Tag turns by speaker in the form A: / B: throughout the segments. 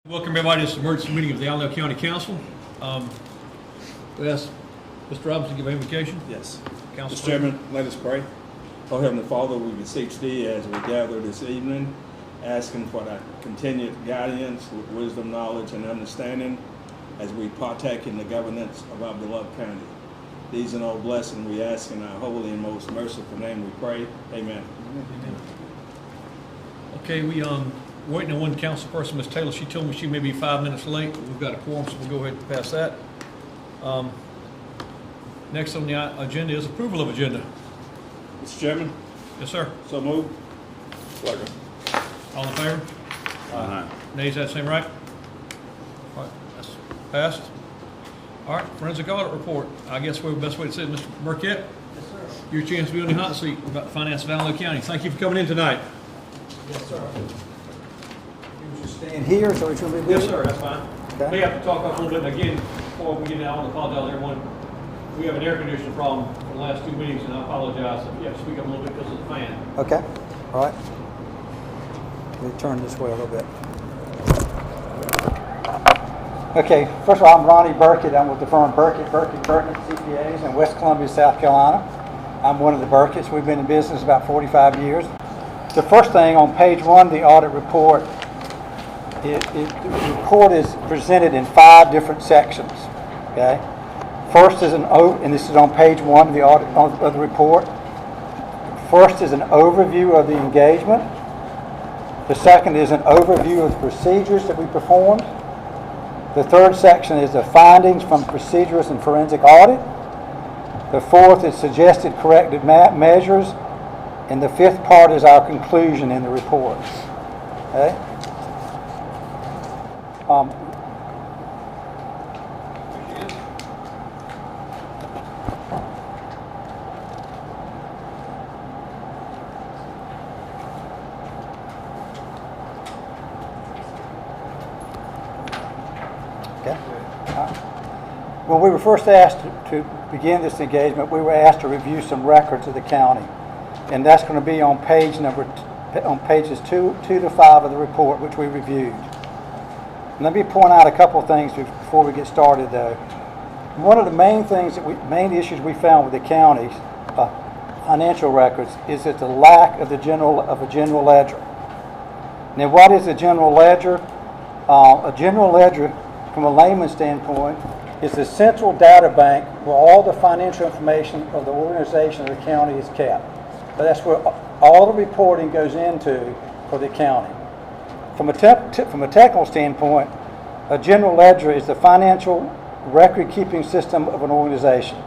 A: Welcome everybody to this emergency meeting of the Allendale County Council. We ask Mr. Robinson to give an invocation.
B: Yes.
A: Council
B: Mr. Chairman, let us pray. Oh, Heavenly Father, we beseech Thee as we gather this evening, asking for Thy continued guidance with wisdom, knowledge, and understanding as we partake in the governance of our beloved county. These and all blessings we ask in our holy and most merciful name we pray. Amen.
A: Amen. Okay, waiting on one council person, Ms. Taylor. She told me she may be 5 minutes late. We've got a quorum, so we'll go ahead and pass that. Next on the agenda is approval of agenda.
B: Mr. Chairman?
A: Yes, sir.
B: So moved.
C: Second.
A: All in favor?
C: Aye.
A: Nays, that same right? All right, that's passed. All right, forensic audit report. I guess the best way to say it, Mr. Burkett.
D: Yes, sir.
A: Your chance to be on the hot seat about the finance of Allendale County. Thank you for coming in tonight.
D: Yes, sir. You just stand here, so it's going to be good?
A: Yes, sir, that's fine.
D: Okay.
A: We have to talk up a little bit, and again, before we get out, I want to apologize to everyone. We have an air conditioning problem for the last 2 meetings, and I apologize if you have to speak up a little bit because of the fan.
D: Okay, all right. Let me turn this way a little bit. Okay, first of all, I'm Ronnie Burkett. I'm with the firm Burkett CPAs in West Columbia, South Carolina. I'm one of the Burketts. We've been in business about 45 years. The first thing on page 1, the audit report, the report is presented in 5 different sections. Okay, first is and this is on page 1 of the audit of the report. First is an overview of the engagement. The second is an overview of the procedures that we performed. The third section is the findings from procedures and forensic audit. The fourth is suggested corrective measures. And the fifth part is our conclusion in the report. Okay? When we were first asked to begin this engagement, we were asked to review some records of the county. And that's going to be on pages 2 to 5 of the report, which we reviewed. Let me point out a couple of things before we get started, though. One of the main issues we found with the county's financial records is that the lack of a general ledger. Now, what is a general ledger? A general ledger, from a layman's standpoint, is the central data bank where all the financial information of the organization of the county is kept. But that's where all the reporting goes into for the county. From a technical standpoint, a general ledger is the financial record-keeping system of an organization.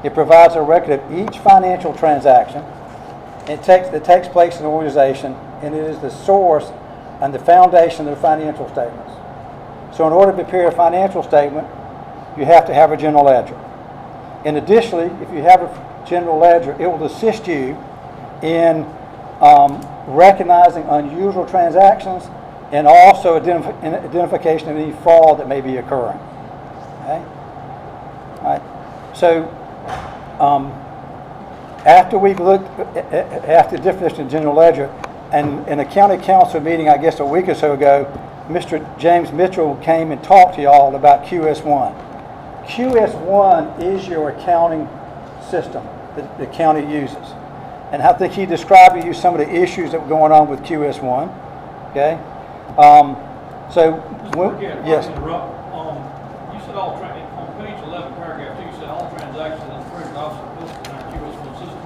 D: It provides a record of each financial transaction that takes place in the organization, and it is the source and the foundation of the financial statements. So in order to prepare a financial statement, you have to have a general ledger. And additionally, if you have a general ledger, it will assist you in recognizing unusual transactions and also identification of any fraud that may be occurring. Okay? All right. So after we've looked at the definition of general ledger, and in a county council meeting, I guess a week or so ago, Mr. James Mitchell came and talked to y'all about QS1. QS1 is your accounting system that the county uses. And I think he described to you some of the issues that were going on with QS1. Okay? Yes.
A: You said on page 11, paragraph 2, you said all transactions in the treasury office are posted in our QS1 system.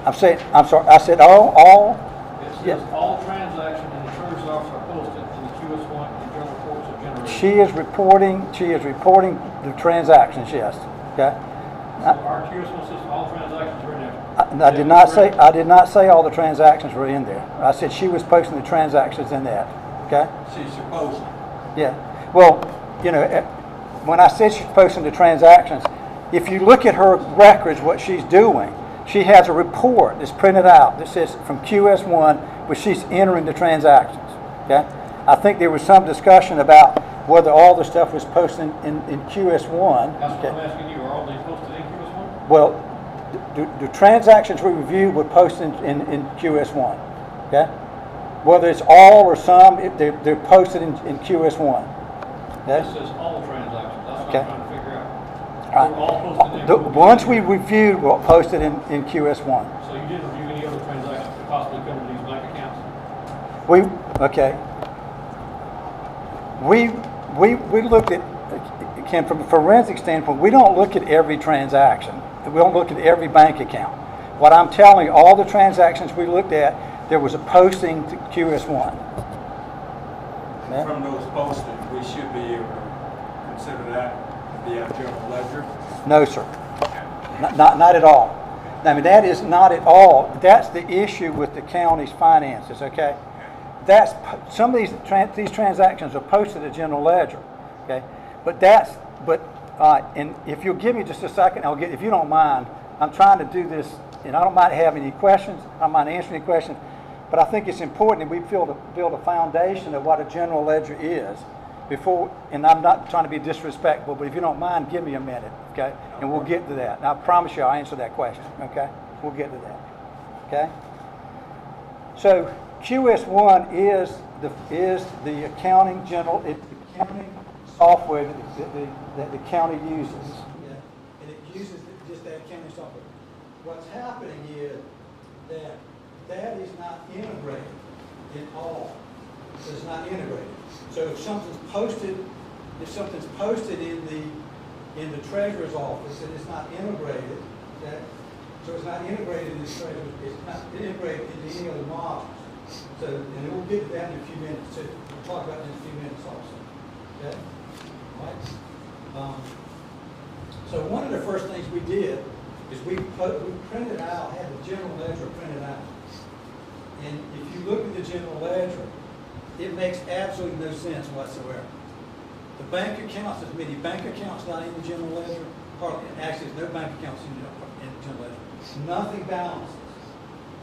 D: I'm sorry, I said all?
A: It says
D: Yes.
A: all transactions in the treasury office are posted in the QS1 and general reports are generated.
D: She is reporting the transactions, yes. Okay?
A: So our QS1 system, all transactions are in there.
D: I did not say all the transactions were in there. I said she was posting the transactions in that. Okay?
A: She's supposed to.
D: Yeah. Well, when I said she's posting the transactions, if you look at her records, what she's doing, she has a report that's printed out that says from QS1 where she's entering the transactions. Okay? I think there was some discussion about whether all the stuff was posted in QS1.
A: That's what I'm asking you. Are all these posted in QS1?
D: Well, the transactions we reviewed were posted in QS1. Okay? Whether it's all or some, they're posted in QS1. Okay?
A: It says all transactions, that's what
D: Okay.
A: I'm trying to figure out.
D: All
A: They're all posted in.
D: right. Once we reviewed, we'll post it in QS1.
A: So you didn't review any other transactions that could possibly come to these bank accounts?
D: Okay. We looked at, Ken, from a forensic standpoint, we don't look at every transaction. We don't look at every bank account. What I'm telling you, all the transactions we looked at, there was a posting to QS1. Yeah.
B: From those posted, we should be able to consider that to be our general ledger.
D: No, sir. Not at all. I mean, that is not at all. That's the issue with the county's finances, okay? Some of these transactions are posted at general ledger, okay? And if you'll give me just a second, if you don't mind, I'm trying to do this, and I don't mind having any questions, I don't mind answering any questions, but I think it's important that we build a foundation of what a general ledger is before, and I'm not trying to be disrespectful, but if you don't mind, give me a minute, okay? And we'll get to that. And I promise you I'll answer that question, okay? We'll get to that, okay? So QS1 is the accounting software that the county uses. Yeah. And it uses just that accounting software. What's happening is that is not integrated in all. It's not integrated. So if something's posted in the treasurer's office and it's not integrated, okay? So it's not integrated in the treasurer, it's not integrated into any other modules. So, and we'll get to that in a few minutes too. We'll talk about it in a few minutes also. Okay? All right. So one of the first things we did is we printed out, had the general ledger printed out. And if you look at the general ledger, it makes absolutely no sense whatsoever. The bank accounts, there's many bank accounts not in the general ledger. Hardly, actually, there's no bank accounts in the general ledger. Nothing balances.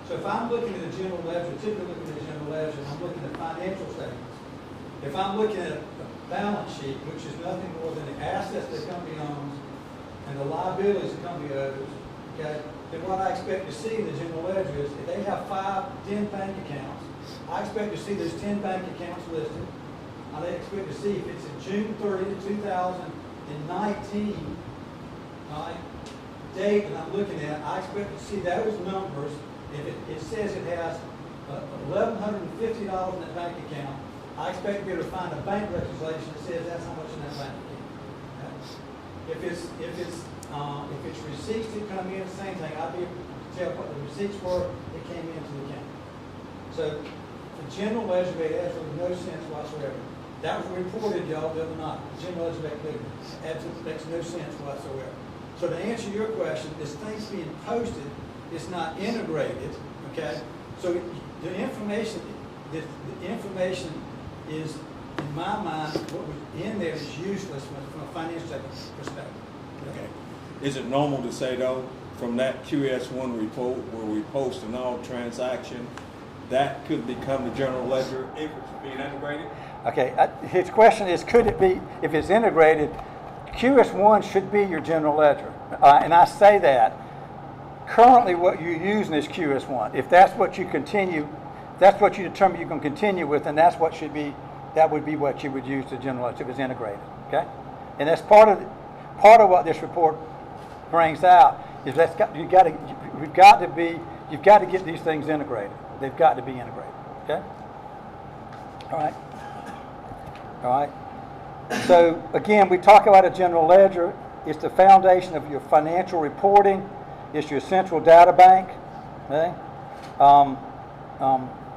D: So if I'm looking at the general ledger, typically looking at the general ledger, I'm looking at financial statements. If I'm looking at a balance sheet, which is nothing more than the assets the company owns and the liabilities the company owes, okay, then what I expect to see in the general ledger is if they have 10 bank accounts, I expect to see those 10 bank accounts listed. I expect to see if it's in June 30, 2019, all right, date that I'm looking at, I expect to see those numbers. If it says it has $1,150 in that bank account, I expect to be able to find a bank reconciliation that says that's how much in that bank account. Okay? If it's receipts that come in, the same thing. I'll be able to tell what the receipts were that came into the account. So the general ledger made absolutely no sense whatsoever. That was reported, y'all, the other night. The general ledger absolutely makes no sense whatsoever. So to answer your question, this thing's being posted. It's not integrated, okay? So the information is, in my mind, what was in there is useless from a financial perspective.
B: Okay. Is it normal to say, though, from that QS1 report where we post an all transaction, that could become the general ledger if it's being integrated?
D: Okay, his question is, could it be, if it's integrated, QS1 should be your general ledger. And I say that. Currently, what you're using is QS1. If that's what you continue, that's what you determine you're going to continue with, and that would be what you would use to general ledger if it's integrated. Okay, and that's part of what this report brings out is you've got to get these things integrated. They've got to be integrated. Okay. All right. So again, we talk about a general ledger. It's the foundation of your financial reporting. It's your central data bank, okay?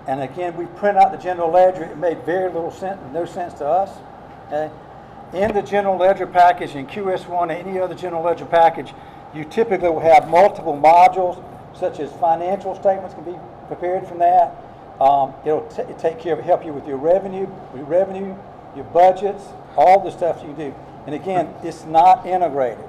D: And again, we print out the general ledger. It made very little sense, no sense to us, okay? In the general ledger package, in QS1 or any other general ledger package, you typically will have multiple modules, such as financial statements can be prepared from that. It'll take care of, help you with your revenue, your budgets, all the stuff you do. And again, it's not integrated.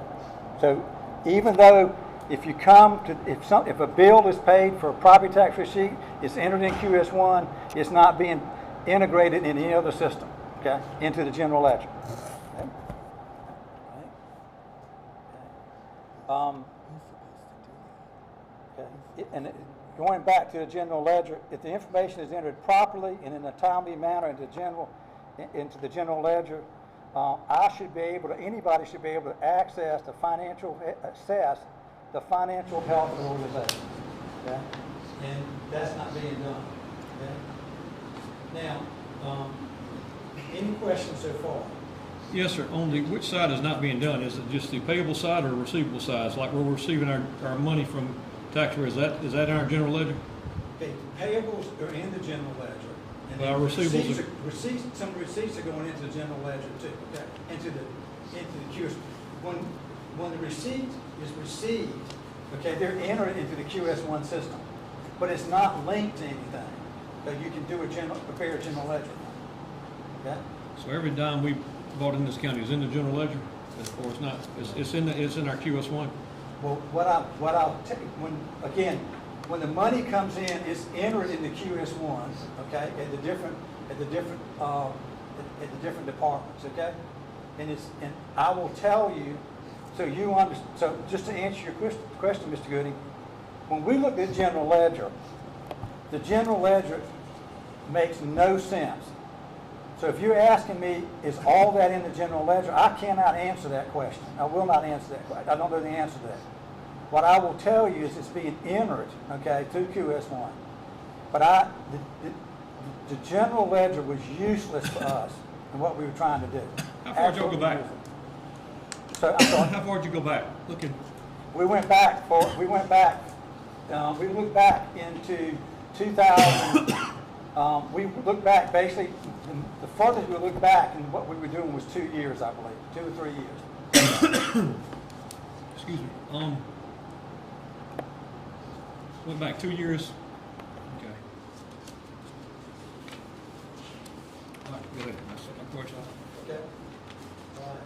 D: So even though if you come to, if a bill is paid for a property tax receipt, it's entered in QS1, it's not being integrated in any other system, okay, into the general ledger. Okay. Okay. going back to the general ledger, if the information is entered properly and in a timely manner into the general ledger, anybody should be able to assess the financial health of the organization. Okay? And that's not being done. Okay? Now, any questions so far?
A: Yes, sir. On which side is not being done? Is it just the payable side or receivable side? Like where we're receiving our money from taxpayers, is that in our general ledger?
D: Okay, payables are in the general ledger. And
A: Our receivables
D: some receipts are going into the general ledger too, okay? Into the QS. When the receipt is received, okay, they're entered into the QS1 system. But it's not linked to anything. But you can prepare a general ledger. Okay?
A: So every dime we bought in this county is in the general ledger, or it's not? It's in our QS1.
D: Well, when the money comes in, it's entered in the QS1, okay, at the different departments, okay, and I will tell you, so just to answer your question, Mr. Goody, when we look at general ledger, the general ledger makes no sense. So if you're asking me, is all that in the general ledger, I cannot answer that question. I will not answer that question. I don't know the answer to that. What I will tell you is it's being entered, okay, through QS1. But the general ledger was useless for us in what we were trying to do.
A: How far did you go back?
D: So I'm sorry.
A: How far did you go back?
D: We looked back into 2000. We looked back basically. The furthest we looked back and what we were doing was 2 years, I believe, 2 or 3 years.
A: Excuse me. Went back 2 years. Okay. All right, go ahead. That's my question.
D: Okay. All right.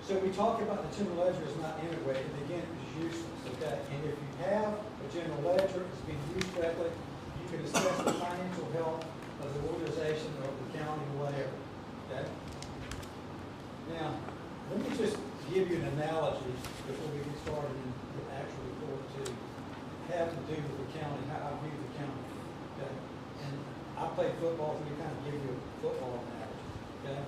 D: So we talked about the general ledger is not integrated. Again, it was useless. Okay. And if you have a general ledger, it's being used correctly, you can assess the financial health of the organization or the county or whatever. Okay. Now, let me just give you an analogy before we get started in the actual report to have to do with the county, how I view the county. Okay. And I played football, so we kind of give you a football analogy. Okay.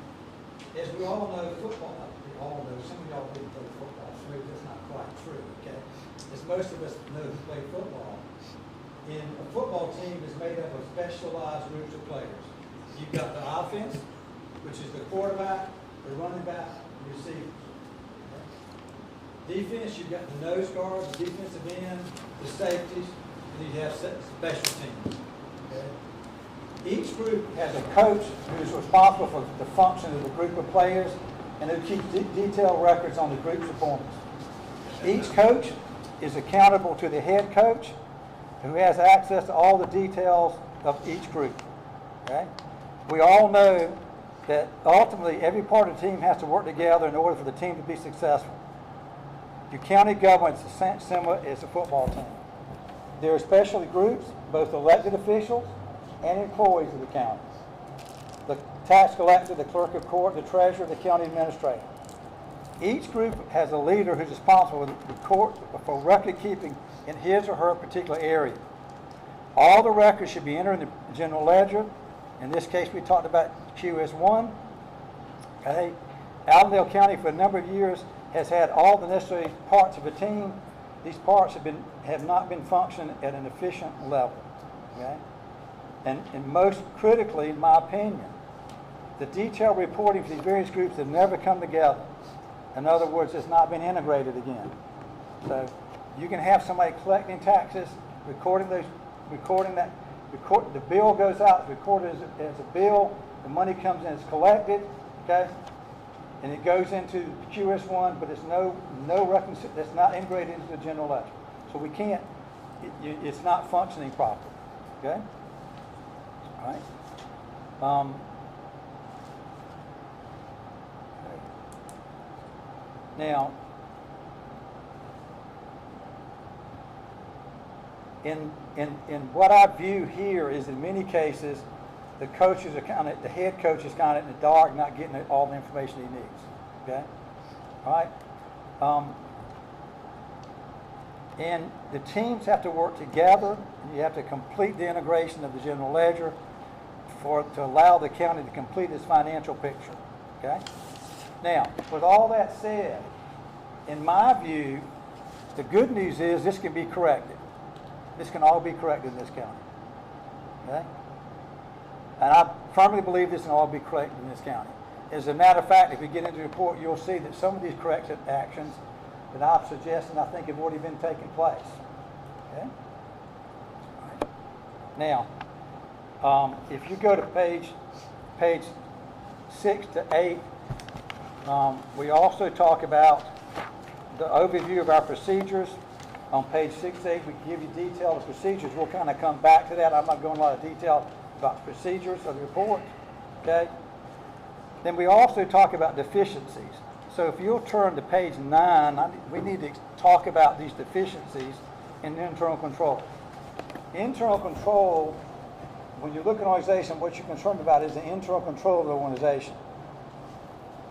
D: As we all know, some of y'all didn't play football, so maybe that's not quite true. Okay. As most of us know who play football, a football team is made up of specialized groups of players. You've got the offense, which is the quarterback, the running back, the receiver. Okay. Defense, you've got the nose guard, the defensive end, the safeties, and you have special teams. Okay. Each group has a coach who is responsible for the function of the group of players and who keeps detailed records on the group's performance. Each coach is accountable to the head coach, who has access to all the details of each group. Okay? We all know that ultimately every part of the team has to work together in order for the team to be successful. Your county government is similar as a football team. There are specialty groups, both elected officials and employees of the county. The tax collector, the clerk of court, the treasurer, the county administrator. Each group has a leader who's responsible for record keeping in his or her particular area. All the records should be entered in the general ledger. In this case, we talked about QS1. Okay. Allendale County for a number of years has had all the necessary parts of a team. These parts have not been functioning at an efficient level. Okay. And most critically, in my opinion, the detailed reporting for these various groups have never come together. In other words, it's not been integrated again. So you can have somebody collecting taxes, the bill goes out, it's recorded as a bill, the money comes in, it's collected, okay, and it goes into QS1, but it's it's not integrated into the general ledger. So we can't, it's not functioning properly, okay? All right. Okay. Now, in what I view here is in many cases, the coaches are the head coach is kind of in the dark, not getting all the information he needs. Okay, all right. And the teams have to work together, and you have to complete the integration of the general ledger to allow the county to complete its financial picture. Okay? Now, with all that said, in my view, the good news is this can be corrected. This can all be corrected in this county. Okay? And I firmly believe this can all be corrected in this county. As a matter of fact, if you get into the report, you'll see that some of these corrective actions that I've suggested, I think have already been taking place. Okay? All right. Now, if you go to page 6 to 8, we also talk about the overview of our procedures. On page 6 to 8, we give you detail of procedures. We'll kind of come back to that. I'm not going into a lot of detail about the procedures of the report. Okay? Then we also talk about deficiencies. So if you'll turn to page 9, we need to talk about these deficiencies in internal control. Internal control, when you look at an organization, what you're concerned about is the internal control of the organization.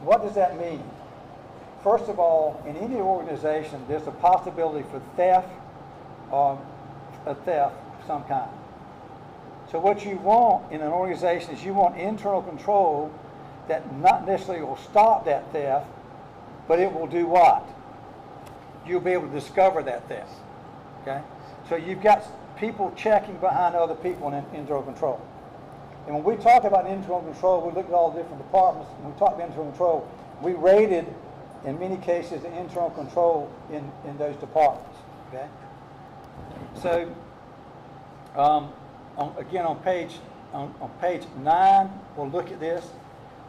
D: What does that mean? First of all, in any organization, there's a possibility for theft or a theft of some kind. So what you want in an organization is you want internal control that not necessarily will stop that theft, but it will do what? You'll be able to discover that theft. Okay? So you've got people checking behind other people in internal control. And when we talk about internal control, we look at all the different departments. When we talk about internal control, we rated, in many cases, the internal control in those departments. Okay? So, again, on page 9, we'll look at this.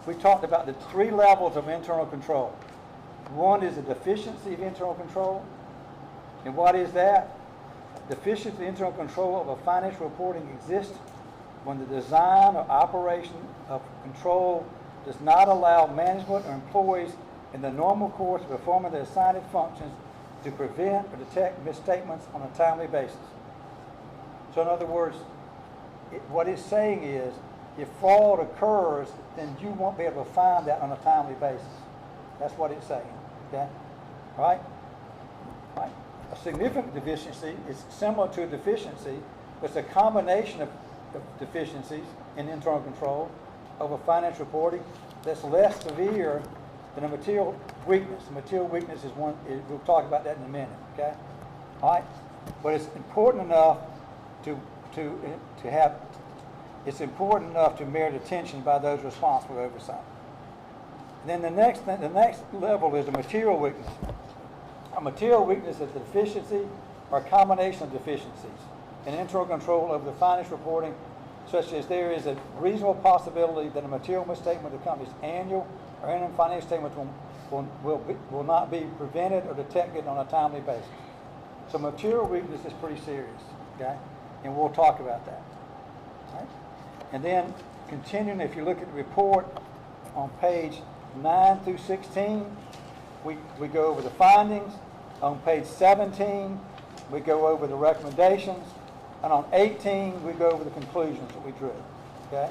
D: We talked about the 3 levels of internal control. One is a deficiency of internal control. And what is that? Deficiency of internal control of a financial reporting exists when the design or operation of control does not allow management or employees in the normal course of performing their assigned functions to prevent or detect misstatements on a timely basis. So in other words, what it's saying is, if fraud occurs, then you won't be able to find that on a timely basis. That's what it's saying. Okay? Right? Right. A significant deficiency is similar to a deficiency, but it's a combination of deficiencies in internal control over financial reporting that's less severe than a material weakness. A material weakness is one, we'll talk about that in a minute. Okay? All right? But it's important enough to have. It's important enough to merit attention by those responsible for oversight. And then the next level is a material weakness. A material weakness is a deficiency or a combination of deficiencies in internal control of the financial reporting, such as there is a reasonable possibility that a material misstatement of the company's annual or interim financial statements will not be prevented or detected on a timely basis. So material weakness is pretty serious, okay? And we'll talk about that. All right? And then continuing, if you look at the report on page 9 through 16, we go over the findings. On page 17, we go over the recommendations. And on 18, we go over the conclusions that we drew. Okay?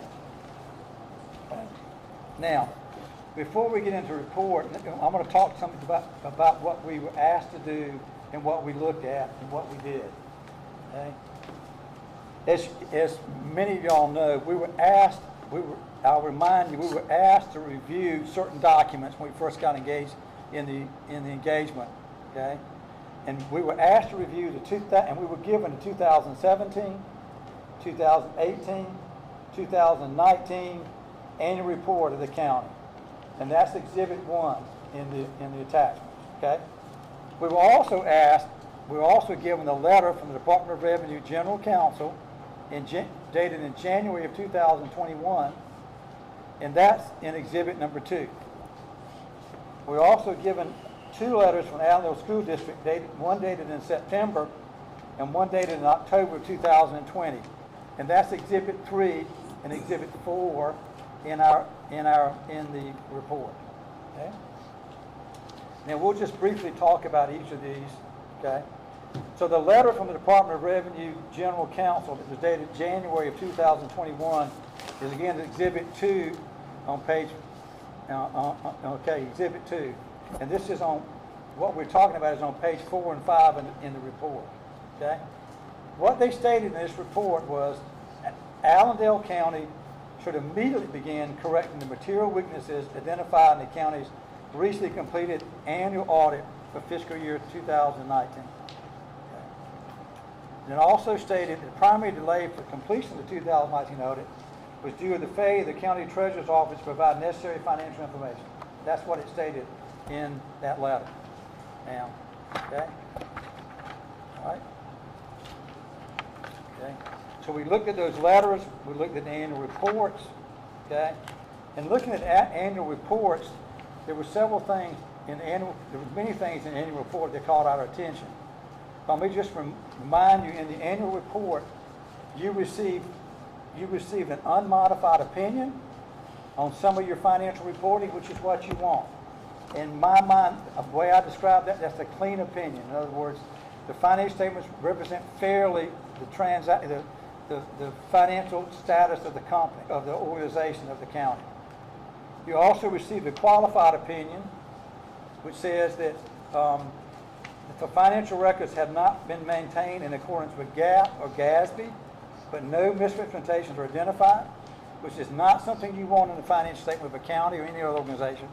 D: Now, before we get into the report, I'm going to talk something about what we were asked to do and what we looked at and what we did. Okay? As many of y'all know, I'll remind you, we were asked to review certain documents when we first got engaged in the engagement. Okay? And we were asked to review and we were given the 2017, 2018, 2019 annual report of the county. And that's Exhibit 1 in the attachment. Okay? We were also given a letter from the Department of Revenue General Counsel dated in January of 2021, and that's in Exhibit number 2. We were also given 2 letters from the Allendale School District, one dated in September and one dated in October of 2020. And that's Exhibit 3 and Exhibit 4 in the report. Okay? Now we'll just briefly talk about each of these. Okay? So the letter from the Department of Revenue General Counsel that was dated January of 2021 is again Exhibit 2 on page, Exhibit 2. And this is on what we're talking about is on page 4 and 5 in the report, okay? What they stated in this report was Allendale County should immediately begin correcting the material weaknesses identified in the county's recently completed annual audit for fiscal year 2019. Okay. And it also stated the primary delay for completion of the 2019 audit was due to the failure of the county treasurer's office to provide necessary financial information. That's what it stated in that letter. Now, okay? All right? Okay? So we looked at those letters, we looked at the annual reports, okay? And looking at annual reports, there were several things there were many things in the annual report that caught our attention. Let me just remind you, in the annual report, you received an unmodified opinion on some of your financial reporting, which is what you want. In my mind, the way I describe that, that's a clean opinion. In other words, the financial statements represent fairly the financial status of the company, of the organization, of the county. You also received a qualified opinion, which says that the financial records have not been maintained in accordance with GAAP or GASB, but no misrepresentations are identified, which is not something you want in the financial statement of a county or any other organization.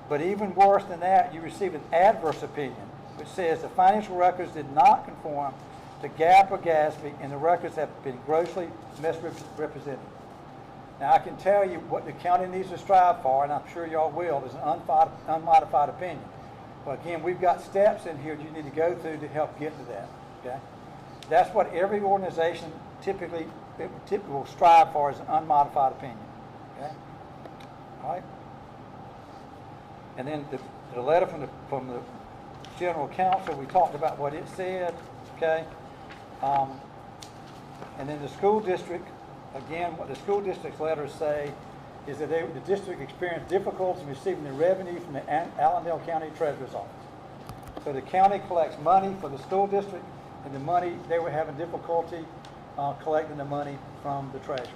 D: But even worse than that, you received an adverse opinion, which says the financial records did not conform to GAAP or GASB, and the records have been grossly misrepresented. Now, I can tell you what the county needs to strive for, and I'm sure y'all will, is an unmodified opinion. But again, we've got steps in here you need to go through to help get to that. Okay, that's what every organization typically will strive for, is an unmodified opinion. Okay, all right. And then the letter from the general counsel, we talked about what it said. Okay, and then the school district. Again, what the school district's letters say is that the district experienced difficulties in receiving the revenue from the Allendale County Treasurer's Office. So the county collects money for the school district, and the money, they were having difficulty collecting the money from the treasurer.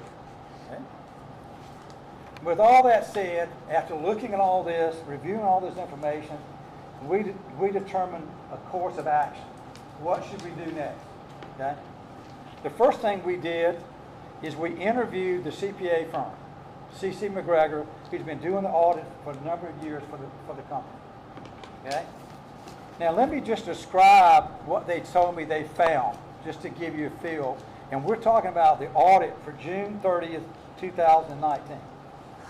D: Okay? With all that said, after looking at all this, reviewing all this information, we determined a course of action. What should we do next? Okay? The first thing we did is we interviewed the CPA firm, C.C. McGregor, who's been doing the audit for a number of years for the company. Okay? Now let me just describe what they told me they found, just to give you a feel. And we're talking about the audit for June 30th, 2019.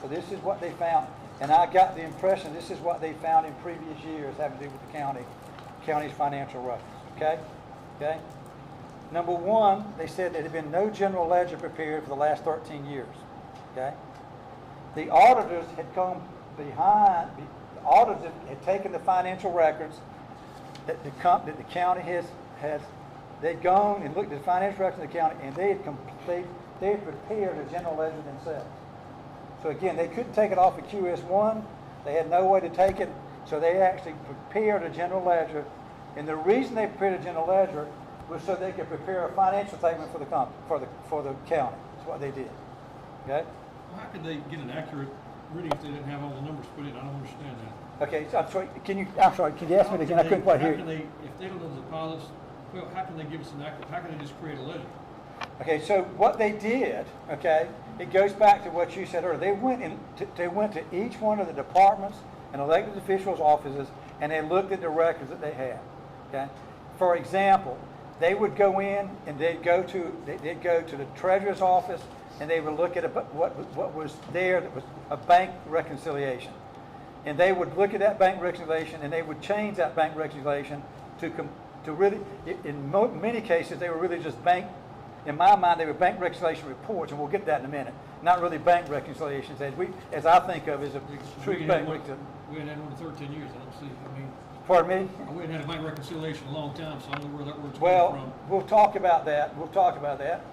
D: So this is what they found. And I got the impression this is what they found in previous years having to do with the county's financial records. Okay? Okay? Number one, they said there had been no general ledger prepared for the last 13 years. Okay? The auditors had come behind, the auditors had taken the financial records that the county has they'd gone and looked at the financial records of the county, and they had prepared a general ledger themselves. So again, they couldn't take it off of QS1. They had no way to take it, so they actually prepared a general ledger. And the reason they prepared a general ledger was so they could prepare a financial statement for the county. That's what they did. Okay.
A: Well, how could they get an accurate reading if they didn't have all the numbers put in? I don't understand that.
D: Okay. So I'm sorry. Can you ask me again? I couldn't quite hear you.
A: If they don't know the pilots, well, how can they give us an accurate? How can they just create a ledger?
D: Okay. So what they did, okay, it goes back to what you said earlier. They went to each one of the departments and elected officials' offices, and they looked at the records that they had. Okay. For example, they would go in and they'd go to the treasurer's office, and they would look at what was there that was a bank reconciliation, and they would look at that bank reconciliation, and they would change that bank reconciliation to really, in many cases, they were really just bank. In my mind, they were bank reconciliation reports, and we'll get to that in a minute. Not really bank reconciliations, as I think of as a true bank reconciliation.
A: We hadn't had one in 13 years. I don't see. I mean.
D: Pardon me?
A: We hadn't had a bank reconciliation in a long time, so I don't know where that word's coming from.
D: Well, we'll talk about that.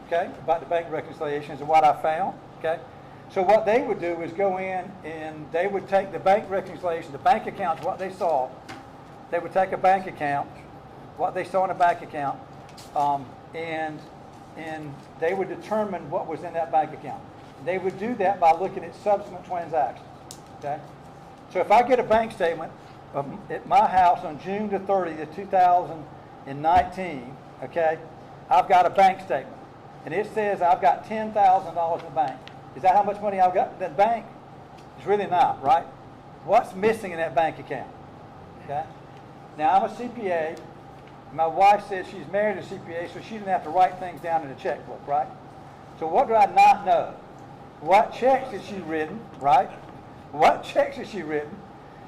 D: Okay, about the bank reconciliations and what I found. Okay, so what they would do is go in and they would take the bank reconciliation, the bank accounts, what they saw. They would take a bank account, what they saw in a bank account, and they would determine what was in that bank account. They would do that by looking at subsequent transactions. Okay, so if I get a bank statement at my house on June the 30th, 2019, okay, I've got a bank statement. And it says I've got $10,000 in the bank. Is that how much money I've got in that bank? It's really not, right? What's missing in that bank account? Okay? Now, I'm a CPA. My wife said she's married to a CPA, so she didn't have to write things down in a checkbook, right? So what do I not know? What checks has she written, right? What checks has she written?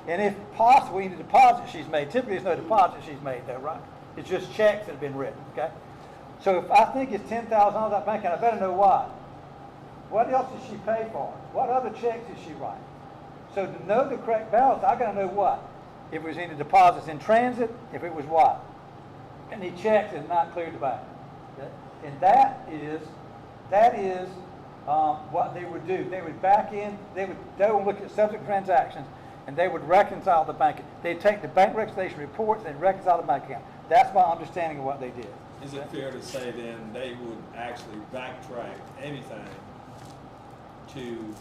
D: And if possible, any deposit she's made. Typically, there's no deposit she's made, though, right? It's just checks that have been written, okay? So if I think it's $10,000 in that bank account, I better know why. What else did she pay for? What other checks did she write? So to know the correct balance, I got to know what? If it was any deposits in transit, if it was what? Any checks that not cleared the bank. Okay? And that is what they would do. They would back in, they would look at subsequent transactions, and they would reconcile the bank. They'd take the bank reconciliation reports and reconcile the bank account. That's my understanding of what they did.
B: Is it fair to say then they would actually backtrack anything to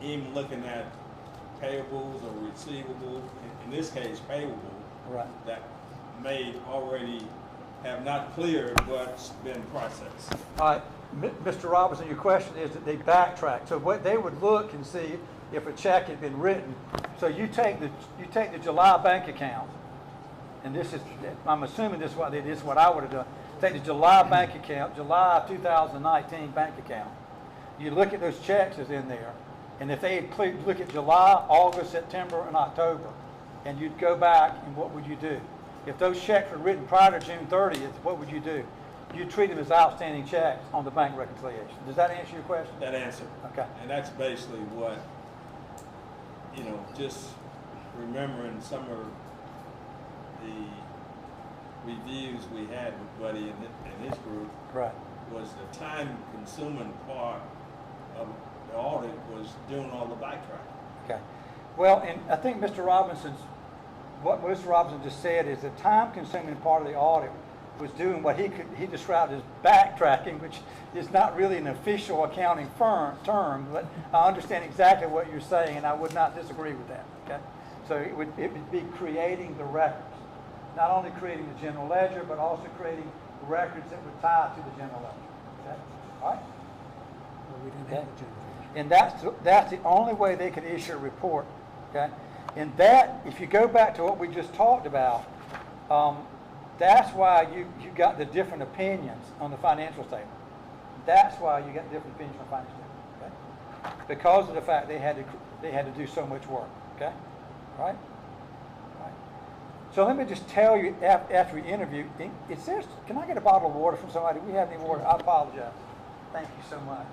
B: even looking at payables or receivables, in this case payable,
D: Right.
B: that may already have not cleared but's been processed?
D: All right, Mr. Robinson, your question is that they backtrack. So what they would look and see if a check had been written. So you take the July bank account, and this is, I'm assuming this is what they did, this is what I would have done. Take the July bank account, July 2019 bank account. You look at those checks that's in there, and if they had cleared, look at July, August, September, and October, and you'd go back and what would you do? If those checks were written prior to June 30th, what would you do? You'd treat them as outstanding checks on the bank reconciliation. Does that answer your question?
B: That answer.
D: Okay.
B: And that's basically what, just remembering some of the reviews we had with Buddy and his group.
D: Right.
B: Was the time-consuming part of the audit was doing all the backtracking.
D: Okay. Well, and I think what Mr. Robinson just said is the time-consuming part of the audit was doing what he described as backtracking, which is not really an official accounting term, but I understand exactly what you're saying, and I would not disagree with that. Okay. So it would be creating the records, not only creating the general ledger, but also creating records that would tie to the general ledger. Okay. All right.
E: Well, we didn't have a general ledger.
D: And that's the only way they could issue a report. Okay. And that, if you go back to what we just talked about, that's why you got the different opinions on the financial statement. That's why you got different opinions on the financial statement. Okay. Because of the fact they had to do so much work. Okay. All right. So let me just tell you, after we interview, can I get a bottle of water from somebody? Do we have any water? I apologize. Thank you so much.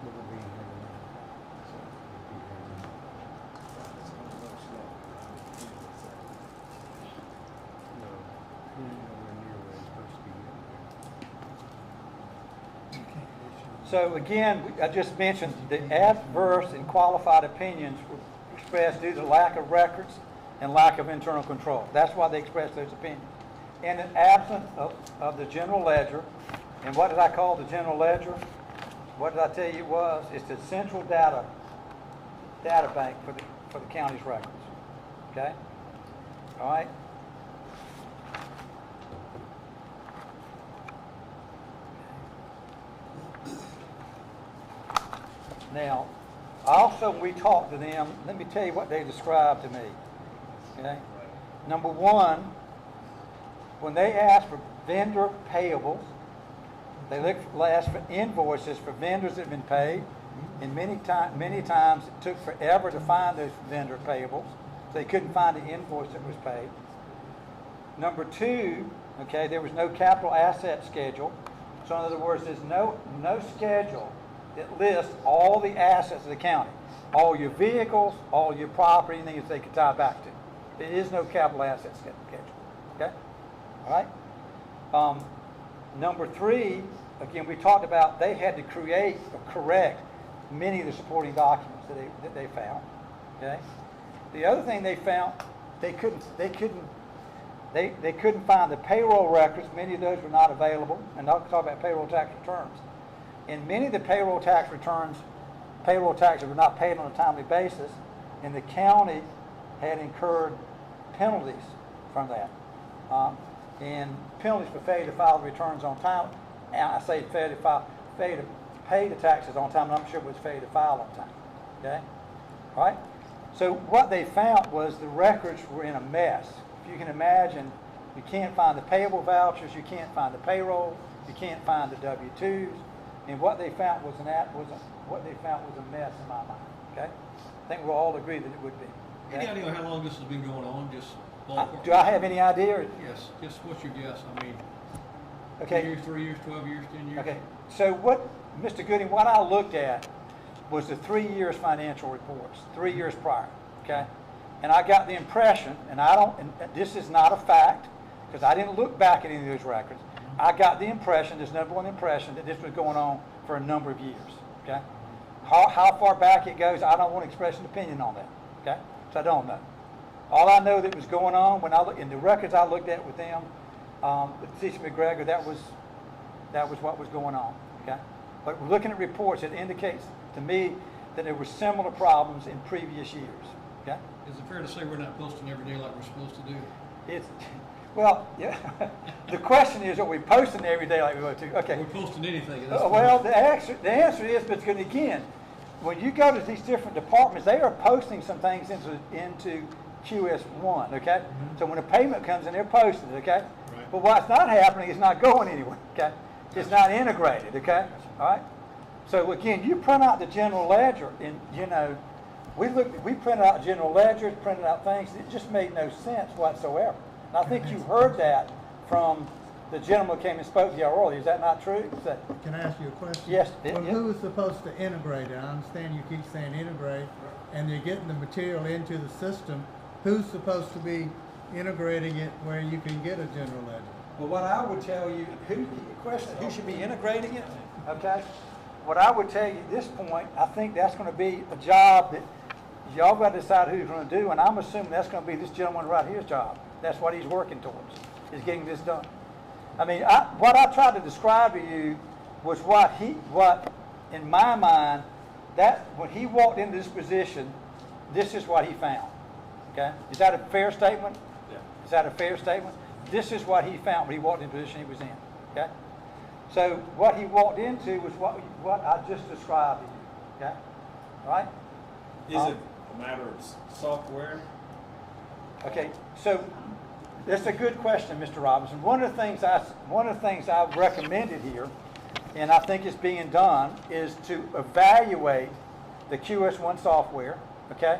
E: We'll be here tonight. So, we'll be here tonight. No, he ain't nowhere near where he's supposed to be yet.
D: So again, I just mentioned the adverse and qualified opinions were expressed due to lack of records and lack of internal control. That's why they expressed those opinions. And in absence of the general ledger, and what did I call the general ledger? What did I tell you it was? It's the central data bank for the county's records. Okay? All right? Now, also when we talked to them, let me tell you what they described to me. Okay? Number one, when they asked for vendor payables, they asked for invoices for vendors that have been paid, and many times it took forever to find those vendor payables. So they couldn't find the invoice that was paid. Number two, okay, there was no capital asset schedule. So in other words, there's no schedule that lists all the assets of the county, all your vehicles, all your property, anything that they could tie back to. There is no capital asset schedule. Okay? All right? Number three, again, we talked about they had to create or correct many of the supporting documents that they found. Okay? The other thing they found, they couldn't find the payroll records. Many of those were not available, and I'll talk about payroll tax returns. And many of the payroll tax returns payroll taxes were not paid on a timely basis, and the county had incurred penalties from that. And penalties for failure to file the returns on time. And I say failure to pay the taxes on time, and I'm sure it was failure to file on time. Okay? All right? So what they found was the records were in a mess. If you can imagine, you can't find the payable vouchers, you can't find the payroll, you can't find the W-2s, and what they found was a mess in my mind. Okay? I think we'll all agree that it would be. Okay?
A: Any idea how long this has been going on? Just ballpark?
D: Do I have any idea?
A: Yes. Just what's your guess? I mean,
D: Okay.
A: 2 years, 3 years, 12 years, 10 years?
D: Okay. So what, Mr. Gooding, what I looked at was the 3 years financial reports, 3 years prior. Okay. And I got the impression, and this is not a fact, because I didn't look back at any of those records. I got the impression, this number one impression, that this was going on for a number of years. Okay. How far back it goes, I don't want to express an opinion on that. Okay. So I don't know. All I know that was going on when I look in the records I looked at with them, with Cecil McGregor, that was what was going on. Okay. But looking at reports, it indicates to me that there were similar problems in previous years. Okay.
A: Is it fair to say we're not posting every day like we're supposed to do?
D: Well, yeah. The question is, are we posting every day like we want to? Okay.
A: Are we posting anything?
D: Well, the answer is, but again, when you go to these different departments, they are posting some things into QS1, okay?
A: Mm-hmm.
D: So when a payment comes in, they're posting it, okay?
A: Right.
D: But what's not happening is not going anywhere, okay? It's not integrated, okay? All right? So again, you print out the general ledger, and we printed out general ledgers, printed out things, it just made no sense whatsoever. And I think you heard that from the gentleman who came and spoke to you earlier. Is that not true?
F: Can I ask you a question?
D: Yes.
F: Well, who is supposed to integrate it? I understand you keep saying integrate, and they're getting the material into the system. Who's supposed to be integrating it where you can get a general ledger?
D: Well, what I would tell you, who should be integrating it? Okay. What I would tell you at this point, I think that's going to be a job that y'all got to decide who's going to do, and I'm assuming that's going to be this gentleman right here's job. That's what he's working towards, is getting this done. I mean, what I tried to describe to you was what in my mind, that when he walked into this position, this is what he found. Okay, is that a fair statement?
B: Yeah.
D: Is that a fair statement? This is what he found when he walked into the position he was in. Okay, so what he walked into was what I just described to you. Okay, all right.
B: Is it a matter of software?
D: Okay, so that's a good question, Mr. Robinson. One of the things I've recommended here, and I think is being done, is to evaluate the QS1 software, okay,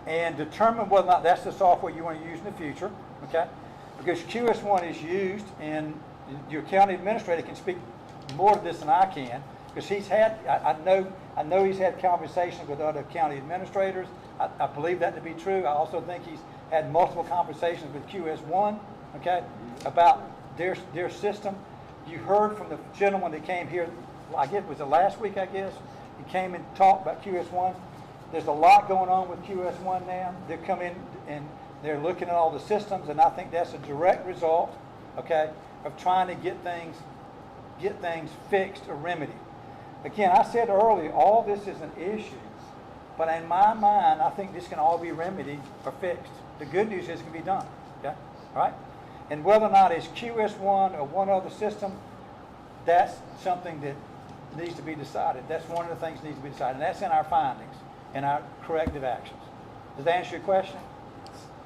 D: and determine whether or not that's the software you want to use in the future, okay, because QS1 is used, and your county administrator can speak more to this than I can, because I know he's had conversations with other county administrators. I believe that to be true. I also think he's had multiple conversations with QS1, okay, about their system. You heard from the gentleman that came here, I guess, was it last week, I guess? He came and talked about QS1. There's a lot going on with QS1 now. They're coming and they're looking at all the systems, and I think that's a direct result, okay, of trying to get things fixed or remedied. Again, I said earlier, all this is an issue, but in my mind, I think this can all be remedied or fixed. The good news is it can be done, okay, all right? And whether or not it's QS1 or one other system, that's something that needs to be decided. That's one of the things that needs to be decided, and that's in our findings and our corrective actions. Does that answer your question?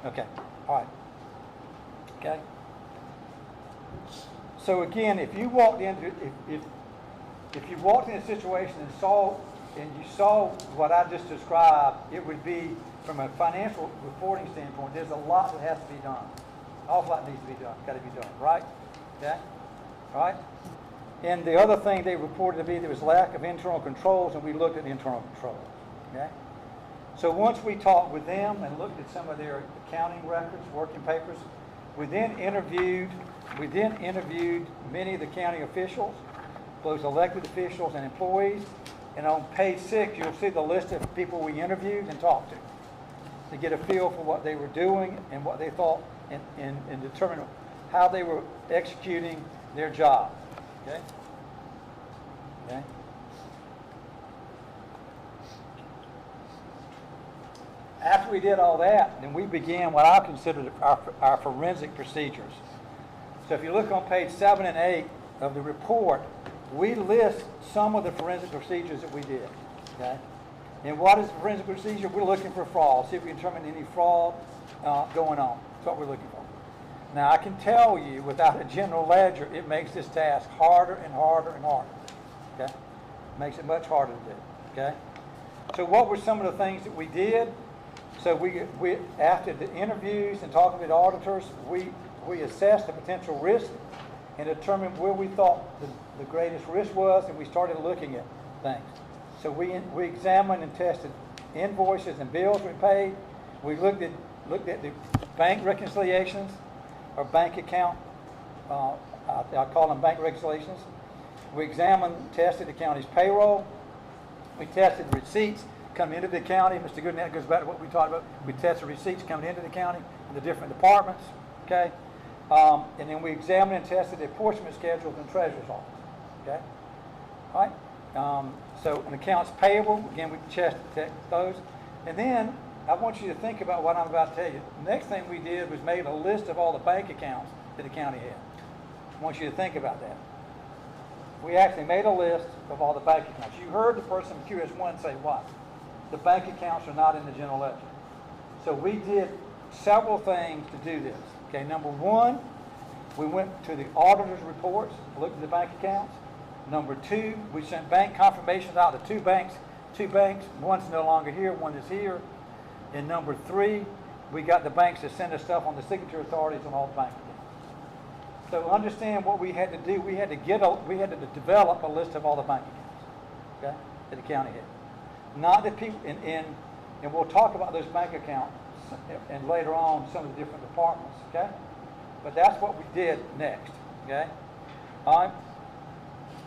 D: Okay, all right, okay. So again, if you walked into if you walked in a situation and you saw what I just described, it would be, from a financial reporting standpoint, there's a lot that has to be done. An awful lot needs to be done, got to be done, right? Okay, all right. And the other thing they reported to me, there was lack of internal controls, and we looked at the internal controls. Okay. So once we talked with them and looked at some of their accounting records, working papers, we then interviewed many of the county officials, those elected officials and employees. And on page 6, you'll see the list of people we interviewed and talked to get a feel for what they were doing and what they thought, and determine how they were executing their job. Okay? Okay? after we did all that, then we began what I consider our forensic procedures. So if you look on page 7 and 8 of the report, we list some of the forensic procedures that we did. Okay? And what is the forensic procedure? We're looking for fraud. See if we can determine any fraud going on. That's what we're looking for. Now, I can tell you, without a general ledger, it makes this task harder and harder and harder. Okay? Makes it much harder to do. Okay? So what were some of the things that we did? So we after the interviews and talking with auditors, we assessed the potential risk and determined where we thought the greatest risk was, and we started looking at things. So we examined and tested invoices and bills we paid. We looked at the bank reconciliations or bank account. I call them bank reconciliations. We examined and tested the county's payroll. We tested receipts coming into the county. Mr. Gooden, that goes back to what we talked about. We tested receipts coming into the county in the different departments. Okay. And then we examined and tested the apportionment schedules in the treasurer's office. Okay. All right. So in accounts payable, again, we tested those. And then I want you to think about what I'm about to tell you. The next thing we did was made a list of all the bank accounts that the county had. I want you to think about that. We actually made a list of all the bank accounts. You heard the person in QS1 say what? The bank accounts are not in the general ledger. So we did several things to do this. Okay, number one, we went to the auditor's reports, looked at the bank accounts. Number two, we sent bank confirmations out to two banks. One's no longer here, one is here. And number three, we got the banks to send us stuff on the signature authorities on all the bank accounts. So understand what we had to do. We had to develop a list of all the bank accounts, okay, that the county had. Not that people, and we'll talk about those bank accounts and later on some of the different departments, okay? But that's what we did next, okay? All right.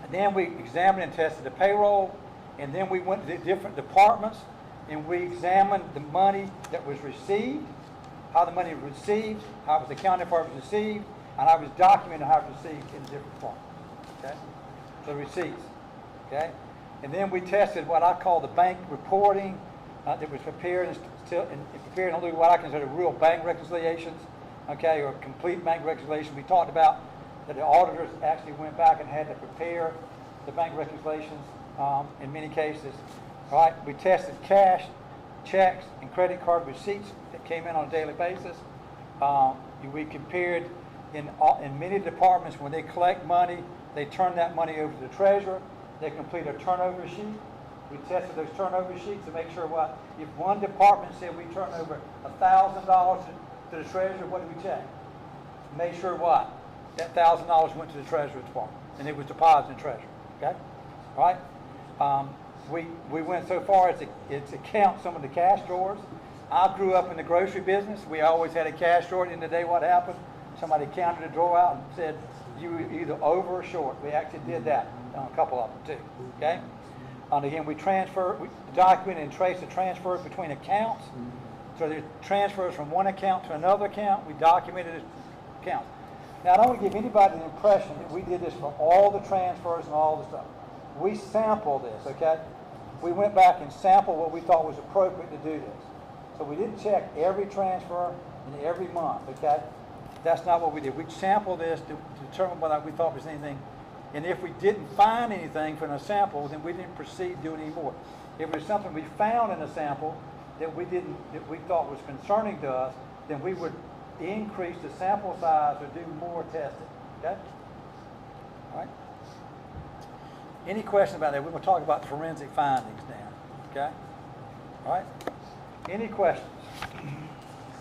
D: And then we examined and tested the payroll, and then we went to the different departments and we examined the money that was received, how the money was received, how it was accounted for, it was received, and I was documenting how it was received in the different departments, okay? So receipts, okay? And then we tested what I call the bank reporting that was prepared and prepared only what I consider real bank reconciliations, okay, or complete bank reconciliation. We talked about that the auditors actually went back and had to prepare the bank reconciliations in many cases. All right, we tested cash, checks, and credit card receipts that came in on a daily basis. We compared in many departments when they collect money, they turn that money over to the treasurer. They complete a turnover sheet. We tested those turnover sheets to make sure if one department said we turned over $1,000 to the treasurer, what did we check? Make sure that $1,000 went to the treasurer's department and it was deposited in the treasurer. Okay, all right. We went so far as to count some of the cash drawers. I grew up in the grocery business. We always had a cash drawer. At the end of the day, what happened? Somebody counted a drawer out and said you were either over or short. We actually did that on a couple of them too. Okay. And again, we document and trace the transfers between accounts. So the transfers from one account to another account, we documented the accounts. Now, I don't want to give anybody the impression that we did this for all the transfers and all the stuff. We sampled this, okay? We went back and sampled what we thought was appropriate to do this. So we didn't check every transfer in every month, okay? That's not what we did. We sampled this to determine whether we thought there was anything. And if we didn't find anything from a sample, then we didn't proceed doing any more. If it was something we found in a sample that we thought was concerning to us, then we would increase the sample size or do more testing. Okay? All right. Any questions about that? We're going to talk about the forensic findings now. Okay? All right. Any questions?
G: Excuse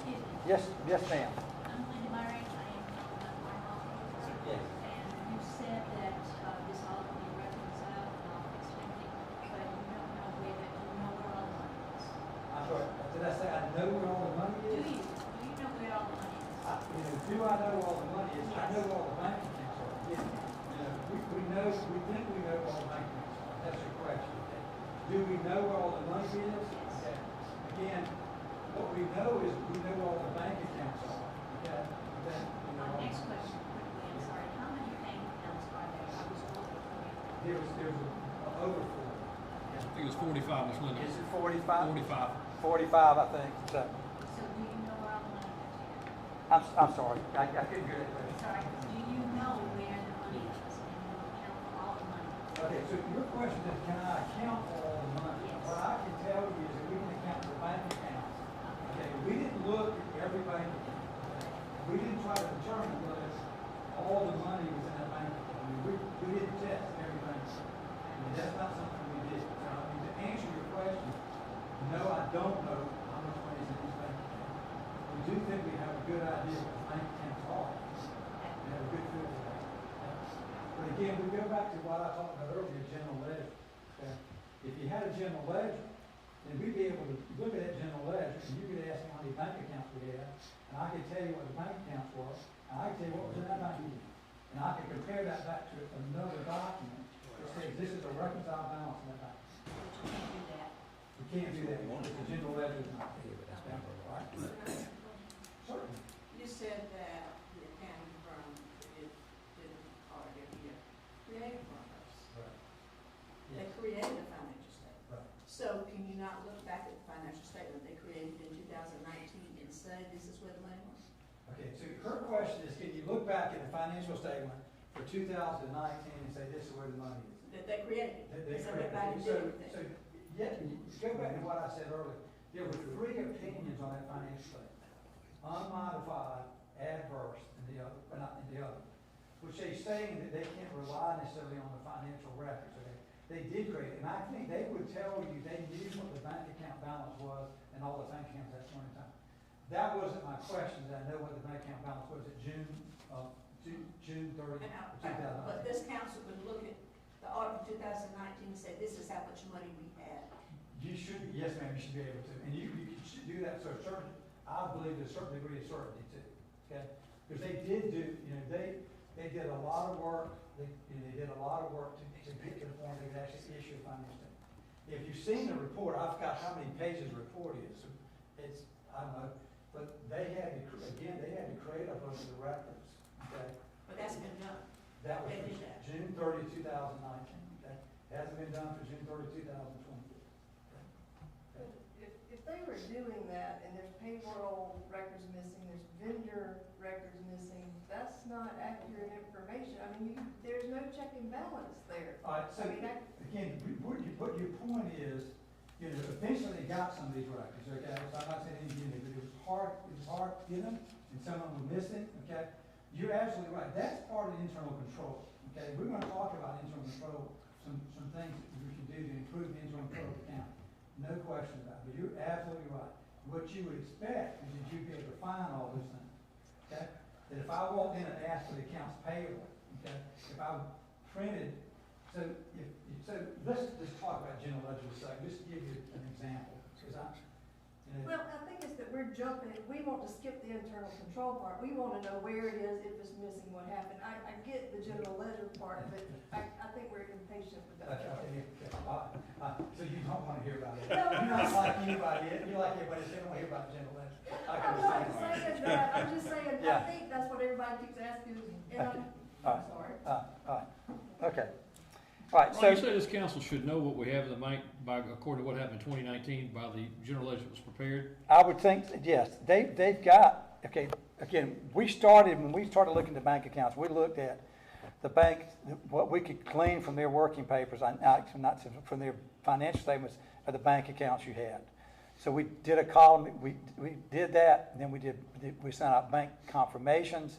G: me.
D: Yes, ma'am.
G: I'm Linda Murray. I am a crime officer.
D: Yes.
G: And you said that this all can be reconciled and all fixed and everything, but you don't know where all the money is.
D: I'm sorry. Did I say I know where all the money
G: Do
D: is?
G: you? Do you know where all the money is?
D: Do I know where all the money is? I know where all the bank accounts are. Yes. We think we know where all the bank accounts are. That's your question. Do we know where all the money is? Okay. Again, what we know is we know where all the bank accounts are. Okay.
G: Next question, quickly. I'm sorry. How many bank accounts are there? I was looking for you.
D: There's over 4.
A: I think was 45, Ms. Linda.
D: Is it 45?
A: 45.
D: 45, I think, so.
G: So do you know where all the money is?
D: I'm sorry, I couldn't hear it.
G: Sorry, do you know where the money is? And you account for all the money?
D: Okay, so your question is, can I account for all the money?
G: Yes.
D: What I can tell you is that we can account for bank accounts. Okay, we didn't look at every bank account. Okay? We didn't try to determine whether all the money was in that bank account. I mean, we didn't test every bank account. I mean, that's not something we did. So, I mean, to answer your question, no, I don't know how much money is in each bank account. We do think we have a good idea what the bank accounts are. We have a good feel for that. But again, we go back to what I talked about earlier, general ledger. Okay? If you had a general ledger, then we'd be able to look at that general ledger, and you could ask me how many bank accounts we had, and I could tell you what the bank accounts were, and I could tell you what was in that bank account. And I could compare that back to another document that says this is a reconciled balance in that bank.
G: But you can't do that.
D: We can't do that because the general ledger is not here. Right? Certainly.
H: You said that the accounting firm did audit every year, created one of those.
D: Right.
H: They
D: Yes.
H: created a financial statement.
D: Right.
H: So can you not look back at the financial statement they created in 2019 and say this is where the money was?
D: Okay, so her question is, can you look back at the financial statement for 2019 and say this is where the money is?
H: That they created?
D: They
H: So
D: correct.
H: everybody did
D: So,
H: everything?
D: yeah, go back to what I said earlier. There were 3 opinions on that financial statement. Unmodified, adverse, and the other, but not in the other. Which they're saying that they can't rely necessarily on the financial records. Okay? They did create it, and I think they would tell you they knew what the bank account balance was and all the bank accounts at that point in time. That wasn't my question, that I know what the bank account balance was at June 30,
H: But
D: 2009.
H: this council could look at the audit of 2019 and say this is how much money we had.
D: You should, yes ma'am, you should be able to, and you should do that, so certain, I believe to a certain degree of certainty too, okay? Because they did do, they did a lot of work, they did a lot of work to get to the point they could actually issue a financial statement. If you've seen the report, I've got how many pages the report is, it's, I don't know, but they had to, again, they had to create a bunch of the records, okay?
H: But that's been done.
D: That was
H: They did that.
D: June 30, 2019, okay? Hasn't been done for June 30, 2020.
I: If they were doing that and there's payroll records missing, there's vendor records missing, that's not accurate information. I mean, there's no check and balance there.
D: All right, so,
I: I mean,
D: again, what your point is, eventually they got some of these records, okay? So I'm not saying anything, but it was hard to get them, and some of them were missing, okay? You're absolutely right, that's part of internal control, okay? We're gonna talk about internal control, some things that we can do to improve the internal control of the county. No question about it, but you're absolutely right. What you would expect is that you'd be able to find all those things, okay? That if I walked in and asked for the accounts payable, okay, if I printed, so let's just talk about general ledger a second, just to give you an example, because
I: well, I think it's that we're jumping, we want to skip the internal control part. We want to know where it is, if it's missing, what happened. I get the general ledger part, but I think we're impatient with that.
D: So you don't want to hear about it.
I: No.
D: You're not like anybody, you're like everybody, they don't want to hear about general ledger.
I: I'm not saying that, I'm just saying,
D: Yeah.
I: I think that's what everybody keeps asking, and I'm sorry.
D: All right, okay. All right,
A: So you
D: so,
A: say this council should know what we have in the bank by, according to what happened in 2019, by the general ledger that was prepared?
D: I would think, yes, they've got, okay, again, when we started looking at bank accounts, we looked at the bank, what we could glean from their working papers, not from their financial statements of the bank accounts you had. So we did a column, we did that, and then we sent out bank confirmations,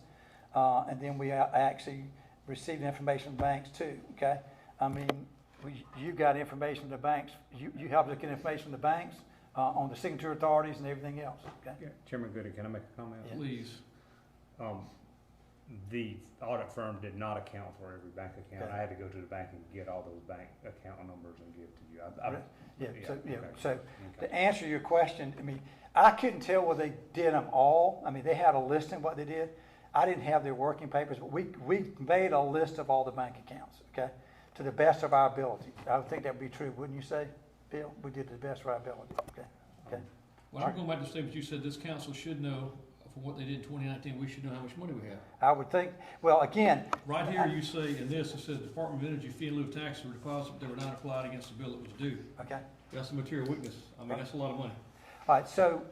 D: and then we actually received information from banks too, okay? I mean, you got information from the banks, you helped us get information from the banks on the signature authorities and everything else, okay?
E: Chairman Goody, can I make a comment?
D: Yeah.
A: Please.
E: The audit firm did not account for every bank account.
D: Okay.
E: I had to go to the bank and get all those bank account numbers and give to you.
D: So to answer your question, I mean, I couldn't tell whether they did them all. I mean, they had a list of what they did. I didn't have their working papers, but we made a list of all the bank accounts, okay? To the best of our ability. I would think that would be true, wouldn't you say, Bill? We did to the best of our ability, okay?
A: Well, I'm going back to the statement you said this council should know for what they did in 2019, we should know how much money we have.
D: I would think, well, again.
A: Right here, you say in this, it says Department of Energy fee in lieu of taxes or deposits that were not applied against the bill that was due.
D: Okay.
A: That's a material weakness. I mean, that's a lot of money.
D: All right, so,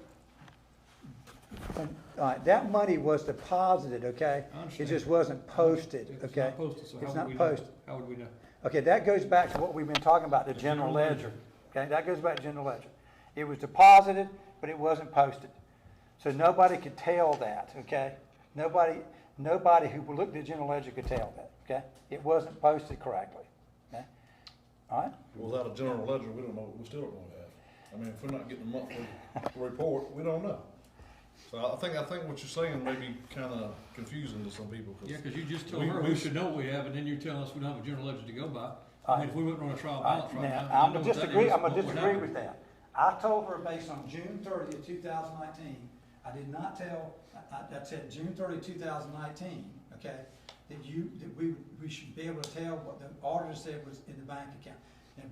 D: all right, that money was deposited, okay?
A: I
D: It
A: understand.
D: just wasn't posted,
A: It's
D: okay?
A: not posted, so
D: It's
A: how
D: not
A: would we know?
D: posted.
A: How would we know?
D: Okay, that goes back to what we've been talking about, the general ledger. Okay, that goes back to general ledger. It was deposited, but it wasn't posted. So nobody could tell that, okay? Nobody who looked at general ledger could tell that, okay? It wasn't posted correctly, okay? All right?
C: Without a general ledger, we don't know, we still don't know what we have. I mean, if we're not getting a monthly report, we don't know. So I think what you're saying may be kind of confusing to some people.
A: Yeah, because you just told
C: we-
A: her
C: we
A: we
C: sh-
A: should know what we have, and then you're telling us we don't have a general ledger to go by. I mean, if we went on a trial balance right now.
D: Now, I'm
A: you know
D: gonna
A: what that
D: disagree,
A: is,
D: I'm
A: what
D: gonna
A: would
D: disagree
A: happen.
D: with that. I told her based on June 30th, 2019, I did not tell, I said June 30th, 2019, okay, that we should be able to tell what the auditor said was in the bank account. And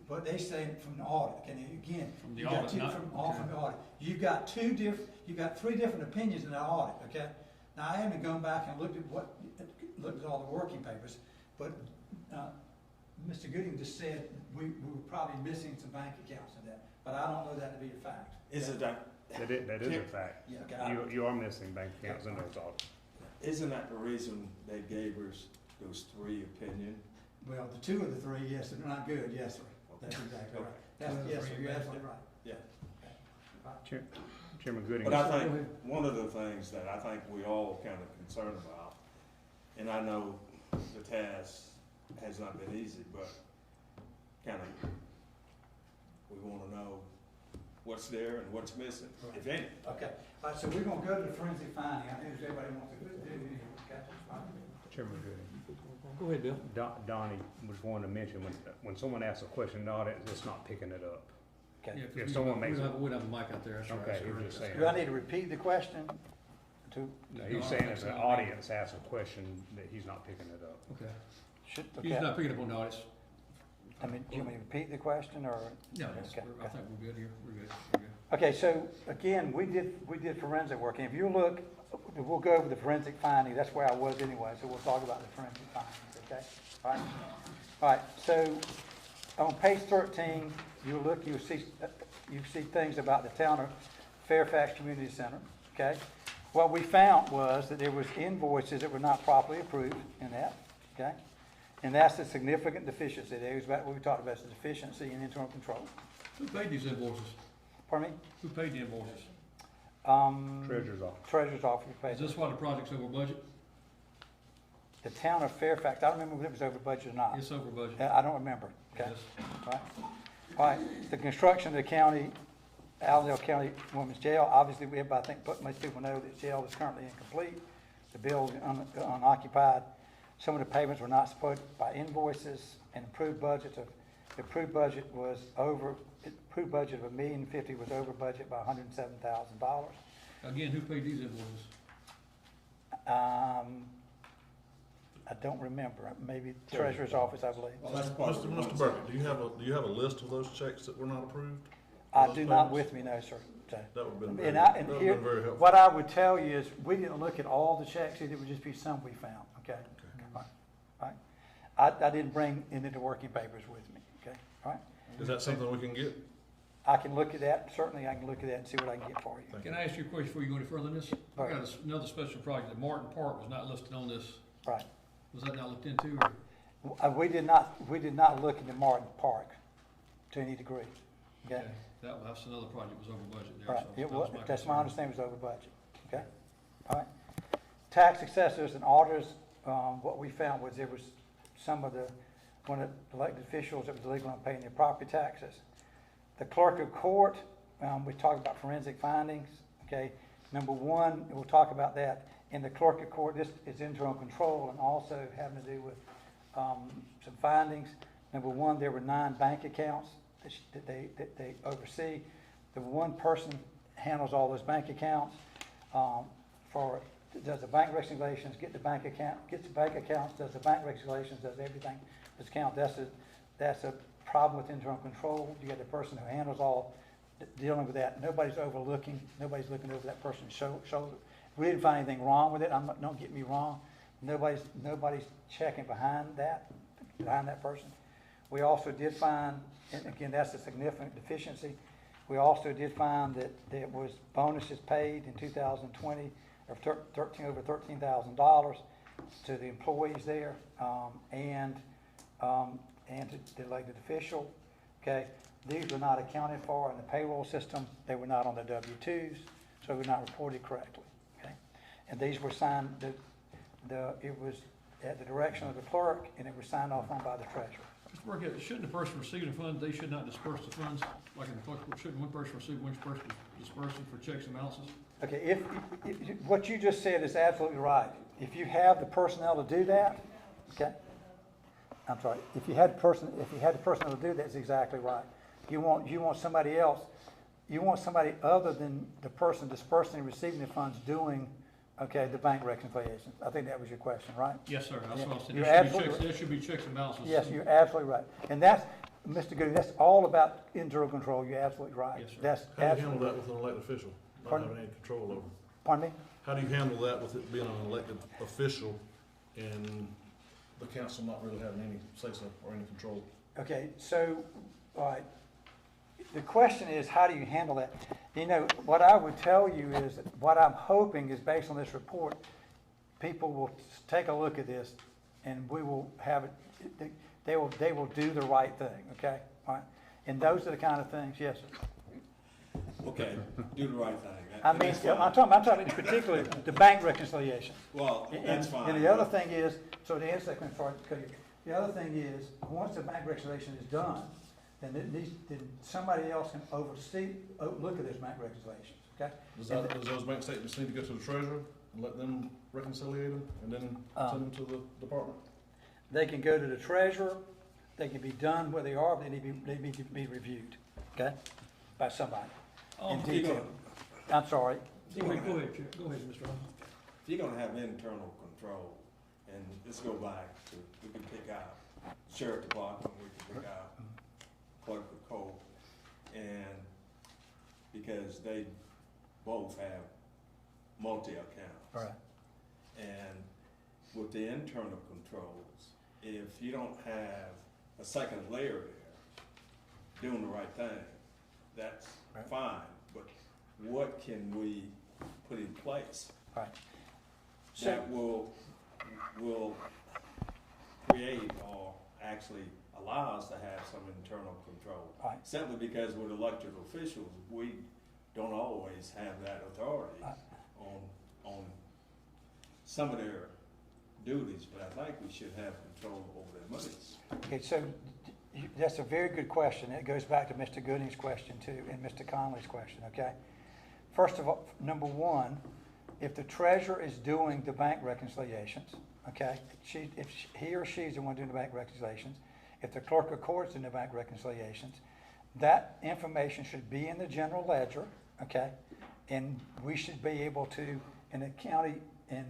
D: but they say from the audit, okay, and again,
A: From the
D: you got
A: audit,
D: two
A: not-
D: from the audit. You've got three different opinions in that audit, okay? Now, I haven't gone back and looked at all the working papers, but, Mr. Gooding just said we were probably missing some bank accounts in that, but I don't know that to be a fact.
B: Is it that,
E: That is a fact.
D: Yeah, okay.
E: You are missing bank accounts in those audits.
B: isn't that the reason they gave us those three opinions?
D: Well, the two of the three, yes, they're not good, yes, sir. That's exactly right. Yes, sir, you're absolutely right.
B: Yeah.
E: Chairman Gooding.
B: But I think one of the things that I think we all kind of concerned about, and I know the task has not been easy, but kind of, we want to know what's there and what's missing, if any.
D: Okay, all right, so we're gonna go to the forensic finding. I think everybody wants to do it, okay?
E: Chairman Gooding.
A: Go ahead, Bill.
E: Donnie was wanting to mention, when someone asks a question in the audit, it's not picking it up.
A: Yeah,
D: Okay.
A: 'cause
E: If
A: we
E: someone
A: don't-
E: makes
A: we
E: a-
A: don't have a mic out there, that's right.
E: Okay,
A: so
E: you're
A: we're
E: just
A: just-
E: saying.
D: Do I need to repeat the question?
E: He's saying if the audience asks a question, that he's not picking it up.
A: Okay.
D: Okay.
A: He's not picking up on the audits.
D: I mean, do you want me to repeat the question, or?
A: No,
D: Okay,
A: I
D: okay.
A: think we're good here. We're good. We're good.
D: Okay, so again, we did forensic work, and if you look, we'll go over the forensic findings, that's where I was anyway, so we'll talk about the forensic findings, okay? All right, all right, so on page 13, you'll see things about the town of Fairfax Community Center, okay? What we found was that there was invoices that were not properly approved in that, okay? And that's a significant deficiency. That was about what we talked about, is the deficiency in internal control.
A: Who paid these invoices?
D: Pardon me?
A: Who paid the invoices?
E: Treasurer's office.
D: Treasurer's office paid.
A: Is this why the project's over budget?
D: The town of Fairfax, I don't remember if it was over budget or not.
A: It's over budget.
D: I don't remember, okay?
A: Yes.
D: All right. All right, the construction of the county, Allendale County Women's Jail, obviously, I think most people know that jail is currently incomplete. The building unoccupied. Some of the payments were not supported by invoices, and the approved budget of $1,050,000 was over budget by $107,000.
A: Again, who paid these invoices?
D: I don't remember, maybe treasurer's office, I believe.
B: Well, that's part of the
C: Mr. Burkett, do you have a list of those checks that were not approved?
D: I
C: Those
D: do not
C: payments?
D: with me, no, sir. So-
C: That would've been
D: And
C: very-
D: I,
C: that
D: and
C: would've
D: here,
C: been very helpful.
D: what I would tell you is, we didn't look at all the checks, it would just be some we found, okay? All right. I didn't bring any of the working papers with me, okay? All right?
C: Is that something we can get?
D: I can look at that, certainly I can look at that and see what I can get for you.
C: Thank
A: Can I ask you a question before you go any further in this? I
D: Right.
A: got another special project. The Martin Park was not listed on this.
D: Right.
A: Was that not looked into, or?
D: We did not look into Martin Park to any degree, okay?
A: That's another project was over budget there.
D: Right,
A: so
D: it
A: that was
D: was, that's my
A: concern.
D: understanding, it was over budget, okay? All right. Tax successors and orders, what we found was there was one of the elected officials that was illegal on paying their property taxes. The clerk of court, we talked about forensic findings, okay? Number one, we'll talk about that. In the clerk of court, this is internal control and also having to do with some findings. Number one, there were 9 bank accounts that they oversee. The one person handles all those bank accounts. Does the bank reconciliations, gets the bank accounts, does the bank reconciliations, does everything that's count. That's a problem with internal control. You got the person who handles all dealing with that. Nobody's looking over that person's shoulder. We didn't find anything wrong with it. Don't get me wrong. Nobody's checking behind that person. We also did find, and again, that's a significant deficiency. We also did find that there was bonuses paid in 2020 of over $13,000 to the employees there, and to the elected official. Okay, these were not accounted for in the payroll system. They were not on the W-2s, so were not reported correctly. Okay, and these were signed. It was at the direction of the clerk, and it was signed off on by the treasurer.
A: Mr. Burkett, shouldn't the person receiving the funds, they should not disperse the funds like in the clerk? Shouldn't one person receive one person disperse them for checks and balances?
D: Okay, if what you just said is absolutely right. If you have the personnel to do that, okay. I'm sorry. If you had the personnel to do that, it's exactly right. You want somebody else. You want somebody other than the person dispersing and receiving the funds doing, okay, the bank reconciliations. I think that was your question, right?
A: Yes, sir. That's what I said.
D: You're
A: There
D: absolutely
A: should be checks and balances.
D: Yes, you're absolutely right. And that's, Mr. Gooding, that's all about internal control. You're absolutely right.
A: Yes, sir.
D: That's
C: How do you handle
D: absolutely.
C: that with an elected official, not
D: Pardon?
C: having any control over?
D: Pardon me?
C: How do you handle that with it being an elected official and the council not really having any say-so or any control?
D: Okay, so, all right. The question is, how do you handle that? You know, what I would tell you is, that what I'm hoping is based on this report, people will take a look at this and we will have it, they will do the right thing, okay? All right? And those are the kind of things, yes, sir.
B: Okay, do the right thing.
D: I mean, I'm talking in particular the bank reconciliation.
B: Well, that's fine.
D: And the other thing is, so to answer that question, sorry to cut you. The other thing is, once the bank reconciliation is done, then somebody else can look at those bank reconciliations, okay?
C: Does those bank statements need to go to the treasurer and let them reconcile them and then send them to the department?
D: They can go to the treasurer, they can be done where they are, but they need to be reviewed, okay? By somebody. In detail. I'm sorry.
A: Go ahead, Chair. Go ahead, Mr. Hunt.
B: If you're gonna have internal control, and let's go back to, we can pick out sheriff department, we can pick out clerk of court, and because they both have multi-accounts.
D: All right.
B: And with the internal controls, if you don't have a second layer there doing the right thing, that's
D: Right.
B: fine, but what can we put in place
D: All right.
B: that will create or actually allow us to have some internal control?
D: Right.
B: Simply because with elected officials, we don't always have that authority
D: Right.
B: on some of their duties, but I think we should have control over their monies.
D: Okay, so that's a very good question. It goes back to Mr. Gooding's question too, and Mr. Conley's question, okay? First of all, number one, if the treasurer is doing the bank reconciliations, okay, if he or she is the one doing the bank reconciliations, if the clerk of court's doing the bank reconciliations, that information should be in the general ledger, okay? And we should be able to, in the county, in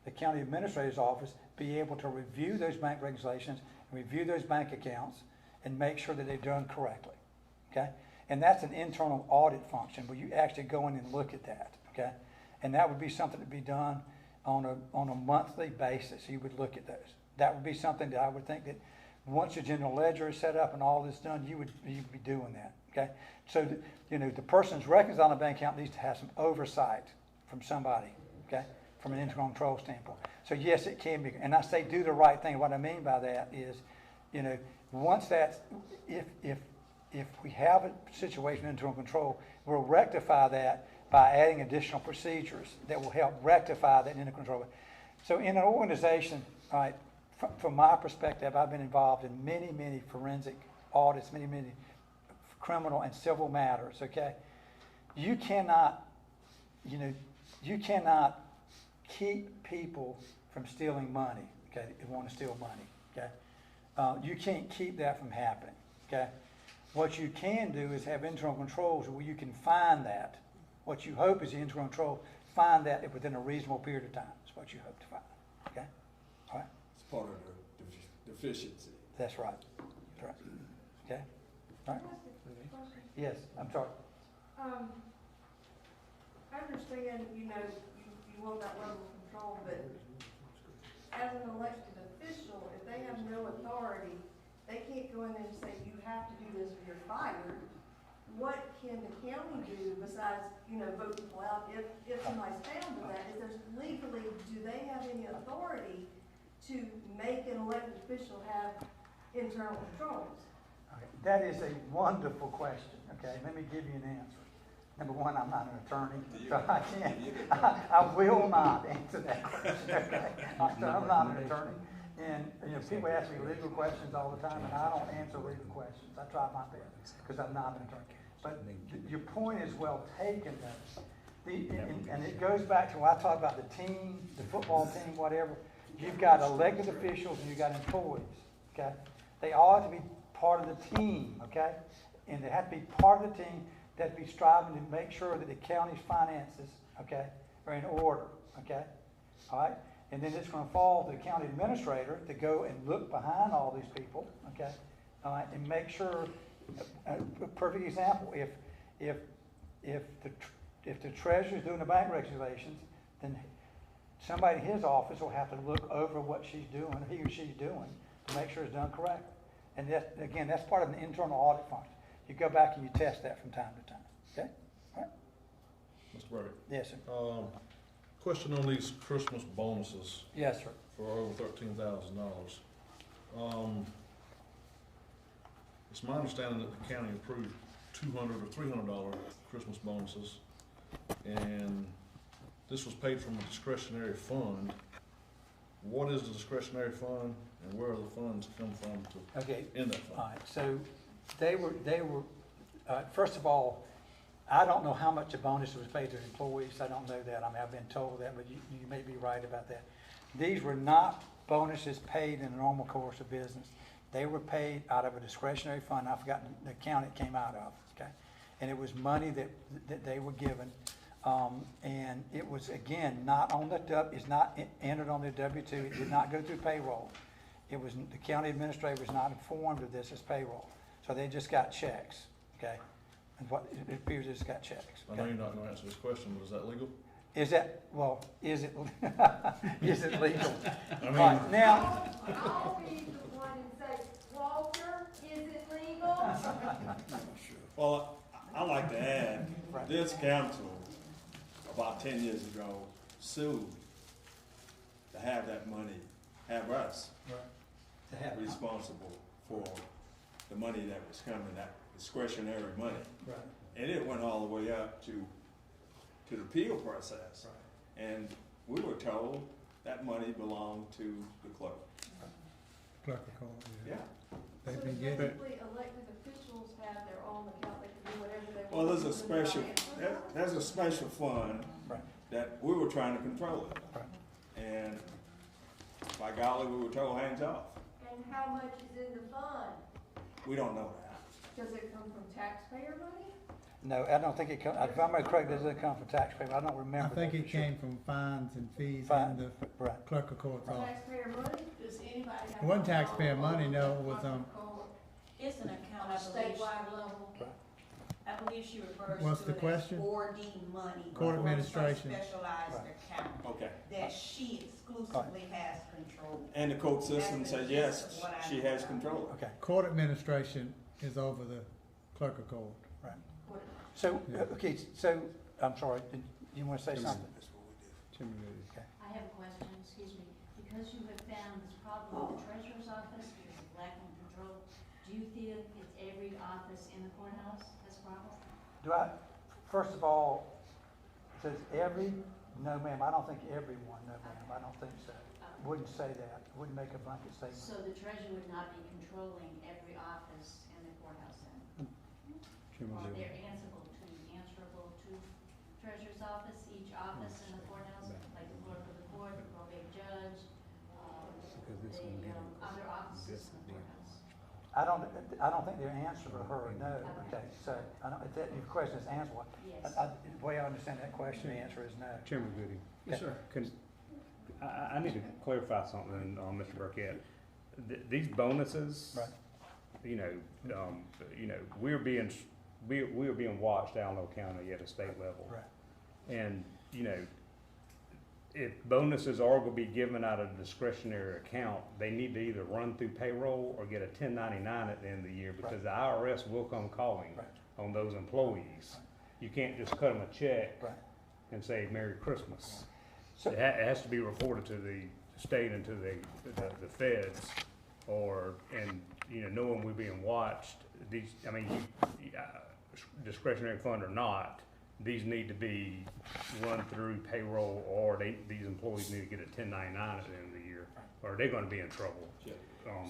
D: the county administrator's office, be able to review those bank reconciliations, review those bank accounts, and make sure that they're done correctly, okay? And that's an internal audit function where you actually go in and look at that, okay? And that would be something to be done on a monthly basis. You would look at those. That would be something that I would think that once the general ledger is set up and all this done, you would be doing that, okay? So, the person's reconciling a bank account needs to have some oversight from somebody, okay? From an internal control standpoint. So yes, it can be, and I say do the right thing. What I mean by that is, once that's, if we have a situation of internal control, we'll rectify that by adding additional procedures that will help rectify that internal control. So in an organization, all right, from my perspective, I've been involved in many, many forensic audits, many criminal and civil matters, okay? You cannot keep people from stealing money, okay, who want to steal money, okay? You can't keep that from happening, okay? What you can do is have internal controls where you can find that. What you hope is the internal control, find that within a reasonable period of time. That's what you hope to find, okay? All right?
B: It's part of the deficiency.
D: That's right. That's right. Okay? Right? Yes, I'm sorry.
I: I understand, you know, you want that level of control, but as an elected official, if they have no authority, they can't go in there and say, you have to do this or you're fired. What can the county do besides, you know, vote people out if somebody's found in that? Is there's legally, do they have any authority to make an elected official have internal controls?
D: Okay, that is a wonderful question, okay? Let me give you an answer. Number one, I'm not an attorney, so I can't, I will not answer that question, okay? I'm not an attorney. And, you know, people ask me legal questions all the time, and I don't answer legal questions. I try my best, because I'm not an attorney. But your point is well taken, though. And it goes back to when I talk about the team, the football team, whatever. You've got elected officials and you've got employees, okay? They all have to be part of the team, okay? And they have to be part of the team. They have to be striving to make sure that the county's finances, okay, are in order, okay? All right? And then it's going to fall to the county administrator to go and look behind all these people, okay? All right, and make sure, a perfect example, if the treasurer's doing the bank regulations, then somebody in his office will have to look over what she's doing, he or she's doing, to make sure it's done correctly. And that, again, that's part of an internal audit function. You go back and you test that from time to time, okay? All right?
C: Mr. Burkett?
D: Yes, sir.
C: Question on these Christmas bonuses
D: Yes, sir.
C: for over $13,000. It's my understanding that the county approved $200 or $300 Christmas bonuses, and this was paid from a discretionary fund. What is the discretionary fund, and where are the funds come from to
D: Okay.
C: in that fund?
D: All right, so they were, first of all, I don't know how much a bonus was paid to employees. I don't know that. I mean, I've been told that, but you may be right about that. These were not bonuses paid in the normal course of business. They were paid out of a discretionary fund. I've forgotten the account it came out of, okay? And it was money that they were given. And it was, again, not on the, it's not entered on the W-2. It did not go through payroll. It was, the county administrator was not informed of this as payroll. So they just got checks, okay? And what, it appears they just got checks.
C: I know you're not going to answer this question, but is that legal?
D: Is that, well, is it, is it legal?
C: I mean,
D: All right, now,
G: I'll be the one and say, Walter, is it legal?
B: Well, I like to add, this council, about 10 years ago, sued to have that money, have us
D: to have,
B: responsible for the money that was coming, that discretionary money.
D: right,
B: And it went all the way up to the appeal process.
D: right.
B: And we were told that money belonged to the clerk.
F: Clerk of court,
B: Yeah.
F: They've
I: So
F: been getting,
I: basically, elected officials have their own account, they can do whatever they want.
B: Well, there's a
I: with their
B: special,
I: money.
B: there's a special fund
D: Right.
B: that we were trying to control it.
D: Right.
B: And by golly, we were told hands off.
G: And how much is in the fund?
B: We don't know that.
I: Does it come from taxpayer money?
D: No, I don't think it comes, if I'm correct, it doesn't come from taxpayers. I don't
F: I
D: remember.
F: think
D: that
F: it
D: for sure.
F: came from fines and fees in
D: Fine,
F: the
D: right.
F: clerk of court's office.
I: Taxpayer money? Does anybody have?
F: It wasn't taxpayer money, no, it was,
H: It's an account,
G: On
H: I
G: a
H: believe.
G: statewide level?
D: Right.
H: I believe she refers
F: What's
H: to
F: the
H: it as
F: question?
H: 4D money.
F: Court
H: or some
F: administration.
H: specialized
D: Right.
H: account
B: Okay.
H: that she exclusively has control.
B: And the court system
H: That's
B: said,
H: the
B: yes,
H: gist of what I
B: she
H: know
B: has
H: about
B: control.
D: Okay,
F: Court administration is over the clerk of court.
D: right.
I: What-
D: So, okay, so, I'm sorry, did you want to say something? Okay.
G: I have a question, excuse me. Because you have found this problem with the treasurer's office, because of lack of control, do you feel it's every office in the courthouse has a problem?
D: Do I, first of all, it says every, no ma'am, I don't think everyone, no ma'am, I don't think so. Wouldn't say that, wouldn't make a blanket statement.
G: So the treasurer would not be controlling every office in the courthouse then? Or they're answerable to treasurer's office, each office in the courthouse, like the clerk of the court, the probate judge, the other offices in the courthouse?
D: I don't think they're answerable to her, no, okay, so, I don't, if that, your question is answerable.
G: Yes.
D: The way I understand that question, the answer is no.
E: Chairman Goody.
D: Yes, sir.
E: I need to clarify something, Mr. Burkett. These bonuses,
D: Right.
E: we're being watched Allendale County at a state level.
D: Right.
E: And, if bonuses are gonna be given out of a discretionary account, they need to either run through payroll or get a 1099 at the end of the year, because the IRS will come calling
D: Right.
E: on those employees. You can't just cut them a check
D: Right.
E: and say Merry Christmas.
D: So-
E: It has to be reported to the state and to the feds, knowing we're being watched, discretionary fund or not, these need to be run through payroll, or these employees need to get a 1099 at the end of the year, or they're gonna be in trouble.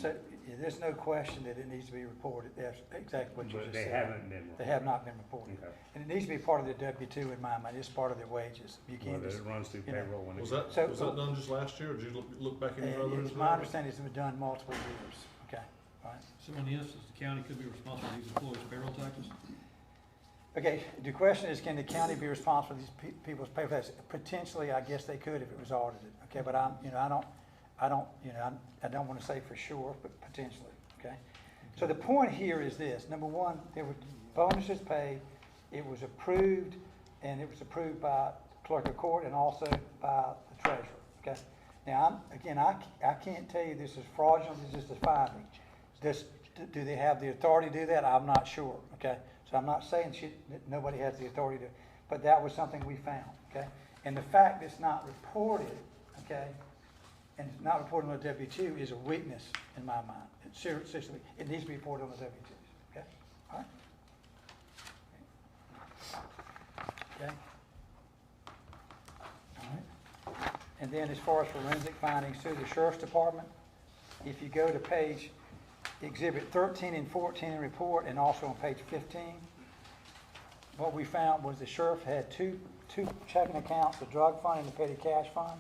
D: So, there's no question that it needs to be reported, that's exactly what you
E: But
D: just
E: they
D: said.
E: haven't been
D: They
E: reported.
D: have not been reported.
E: Okay.
D: And it needs to be part of the W-2 in my mind, it's part of their wages. You
E: Well,
D: can't just,
E: it runs through
D: you know.
E: payroll when it.
C: Was that done just last year, or did you look back any further?
D: it's
C: into
D: my
C: that?
D: understanding it's been done multiple years, okay, all right.
A: So in the instance, the county could be responsible for these employees' payroll taxes?
D: Okay, the question is, can the county be responsible for these people's pay taxes? Potentially, I guess they could if it was audited, okay, but I don't wanna say for sure, but potentially, okay? So the point here is this: number one, there were bonuses paid, it was approved, and it was approved by the clerk of court and also by the treasurer, okay? Now, I can't tell you this is fraudulent, this is just a finding. Do they have the authority to do that? I'm not sure, okay? So I'm not saying that nobody has the authority to, but that was something we found, okay? And the fact it's not reported, okay, and it's not reported on the W-2 is a weakness in my mind. It's seriously, it needs to be reported on the W-2s, okay? All right? Okay? All right. And then as far as forensic findings through the sheriff's department, if you go to page Exhibit 13 and 14 in the report, and also on page 15, what we found was the sheriff had two checking accounts, the drug fund and the petty cash fund,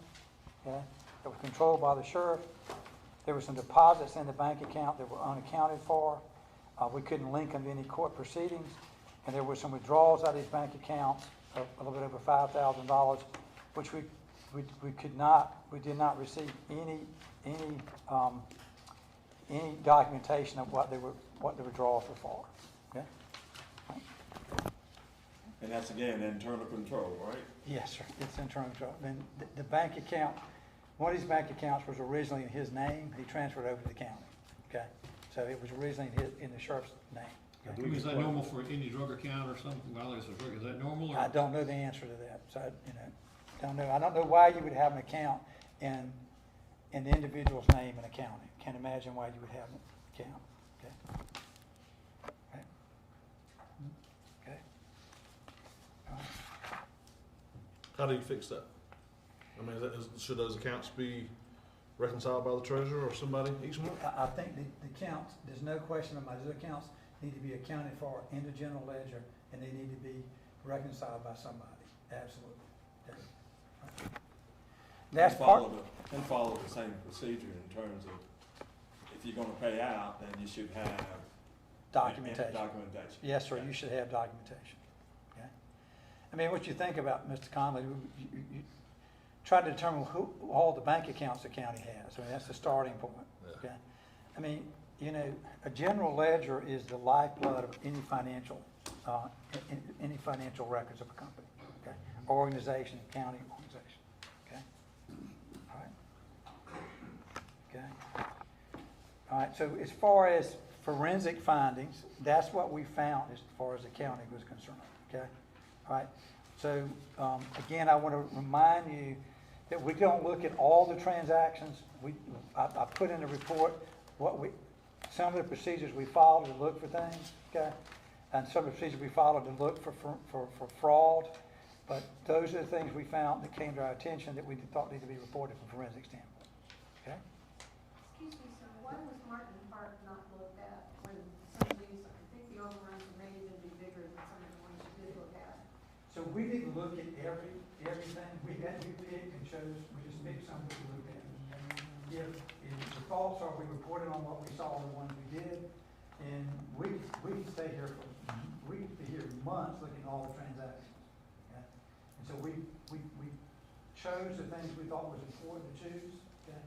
D: okay, that was controlled by the sheriff. There were some deposits in the bank account that were unaccounted for. We couldn't link them to any court proceedings. And there were some withdrawals out of these bank accounts of a little bit over $5,000, which we did not receive any documentation of what the withdrawals were for, okay?
B: And that's again, internal control, right?
D: Yes, sir, it's internal control. Then the bank account, one of these bank accounts was originally in his name, he transferred over to the county, okay? So it was originally in the sheriff's name.
A: I mean, is that normal for any drug account or something? Well, is that normal? Or?
D: I don't know the answer to that, so, don't know. I don't know why you would have an account in the individual's name in a county. Can't imagine why you would have an account, okay? Okay? Okay? All right.
C: How do you fix that? I mean, should those accounts be reconciled by the treasurer or somebody each month?
D: I think the accounts, there's no question about those accounts need to be accounted for in the general ledger, and they need to be reconciled by somebody, absolutely. Okay. That's part.
B: And follow the same procedure in terms of, if you're gonna pay out, then you should have
D: Documentation.
B: Documentation.
D: Yes, sir, you should have documentation, okay? I mean, what you think about, Mr. Conley, you try to determine who, all the bank accounts the county has. I mean, that's the starting point, okay? I mean, a general ledger is the lifeblood of any financial records of a company, okay? Organization, county organization, okay? All right. Okay. All right, so as far as forensic findings, that's what we found as far as the county was concerned, okay? All right, so again, I want to remind you that we don't look at all the transactions. I put in the report some of the procedures we followed to look for things, okay? And some of the procedures we followed to look for fraud. But those are the things we found that came to our attention that we thought needed to be reported from a forensic standpoint, okay?
I: Excuse me, sir, why was Martin Park not looked at when some of these, I think the overruns may even be bigger than some of the ones you did look at?
D: So we didn't look at everything. We picked and chose, we just picked some that we looked at. If the faults are, we reported on what we saw, the ones we did, and we could stay here we could be here months looking at all the transactions. Okay? And so we chose the things we thought was important to choose, okay?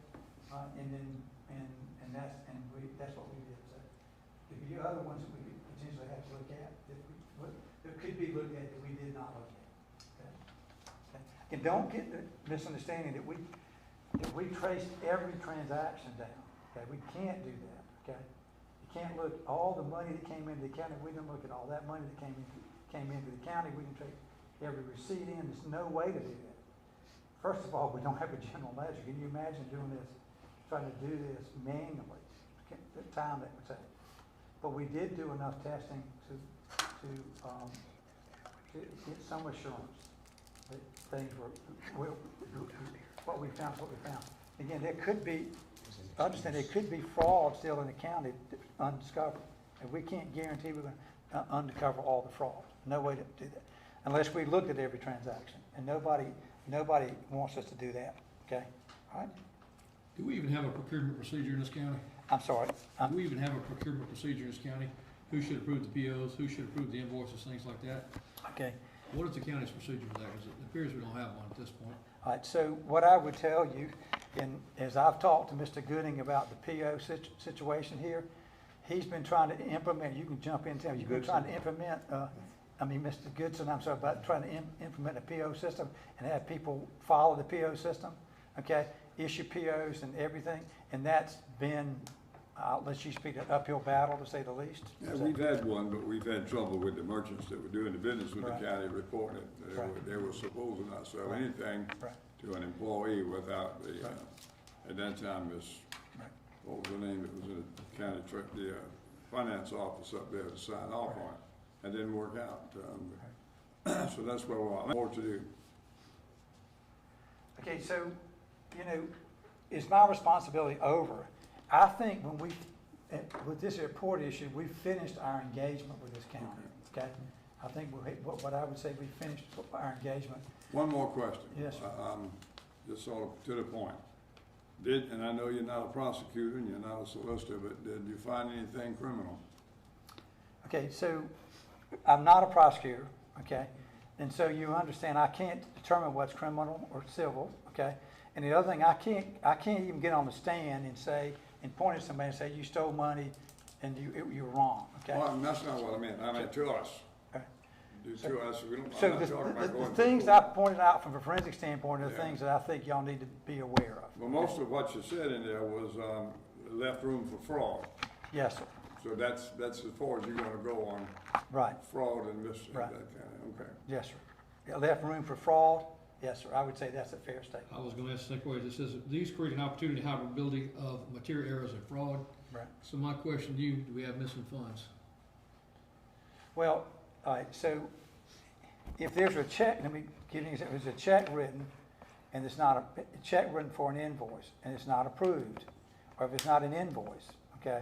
D: And that's what we did. So the be other ones that we could potentially have to look at, that could be looked at that we did not look at. Okay? Okay. And don't get the misunderstanding that we traced every transaction down. Okay, we can't do that. Okay, you can't look all the money that came into the county. We didn't look at all that money that came into the county. We can trace every receipt in. There's no way to do that. First of all, we don't have a general ledger. Can you imagine doing this, trying to do this manually? The time that would take. But we did do enough testing to get some assurance that things were what we found is what we found. Again, there could be, understand, there could be fraud still in the county undiscovered. And we can't guarantee we're going to uncover all the fraud. No way to do that. Unless we looked at every transaction. And nobody wants us to do that. Okay? All right?
A: Do we even have a procurement procedure in this county?
D: I'm sorry.
A: Do we even have a procurement procedure in this county? Who should approve the POs? Who should approve the invoices, things like that?
D: Okay.
A: What is the county's procedure for that? Because it appears we don't have one at this point.
D: All right, so what I would tell you, as I've talked to Mr. Gooding about the PO situation here, he's been trying to implement, you can jump in and tell me, you've been trying to implement, Mr. Goodson, I'm sorry, about trying to implement a PO system and have people follow the PO system, okay? Issue POs and everything, and that's been, I'll let you speak, an uphill battle to say the least.
J: Yeah, we've had one, but we've had trouble with the merchants that were doing the business with
D: Right.
J: the county reporting it. They were supposed to not sell
D: Right.
J: anything
D: Right.
J: to an employee without the,
D: Right.
J: at that time,
D: Right.
J: what was the name that was in the county, the finance office up there to sign off on it. That didn't work out. So that's where we're on. More to do.
D: Okay, so, is my responsibility over? I think when with this airport issue, we finished our engagement with this county, okay? I think what I would say, we finished our engagement.
J: One more question.
D: Yes, sir.
J: Just sort of to the point. And I know you're not a prosecutor and you're not a solicitor, but did you find anything criminal?
D: Okay, so I'm not a prosecutor, okay? And so you understand I can't determine what's criminal or civil, okay? And the other thing, I can't even get on the stand and say, and point at somebody and say, you stole money and you're wrong, okay?
J: Well, that's not what I meant. I meant to us.
D: Okay.
J: To us. I'm
D: So
J: not talking about
D: the
J: going to
D: things
J: court.
D: I pointed out from a forensic standpoint are the
J: Yeah.
D: things that I think y'all need to be aware of.
J: Well, most of what you said in there was left room for fraud.
D: Yes, sir.
J: So that's as far as you're going to go on
D: Right.
J: fraud and mystery,
D: Right.
J: that kind of, okay.
D: Yes, sir. Yeah, left room for fraud. Yes, sir. I would say that's a fair statement.
A: I was going to ask the second question. It says, these create an opportunity to hide ability of material errors and fraud.
D: Right.
A: So my question to you, do we have missing funds?
D: Well, all right, so if there's a check, let me give you an example. If there's a check written and it's not a check written for an invoice and it's not approved, or if it's not an invoice, okay,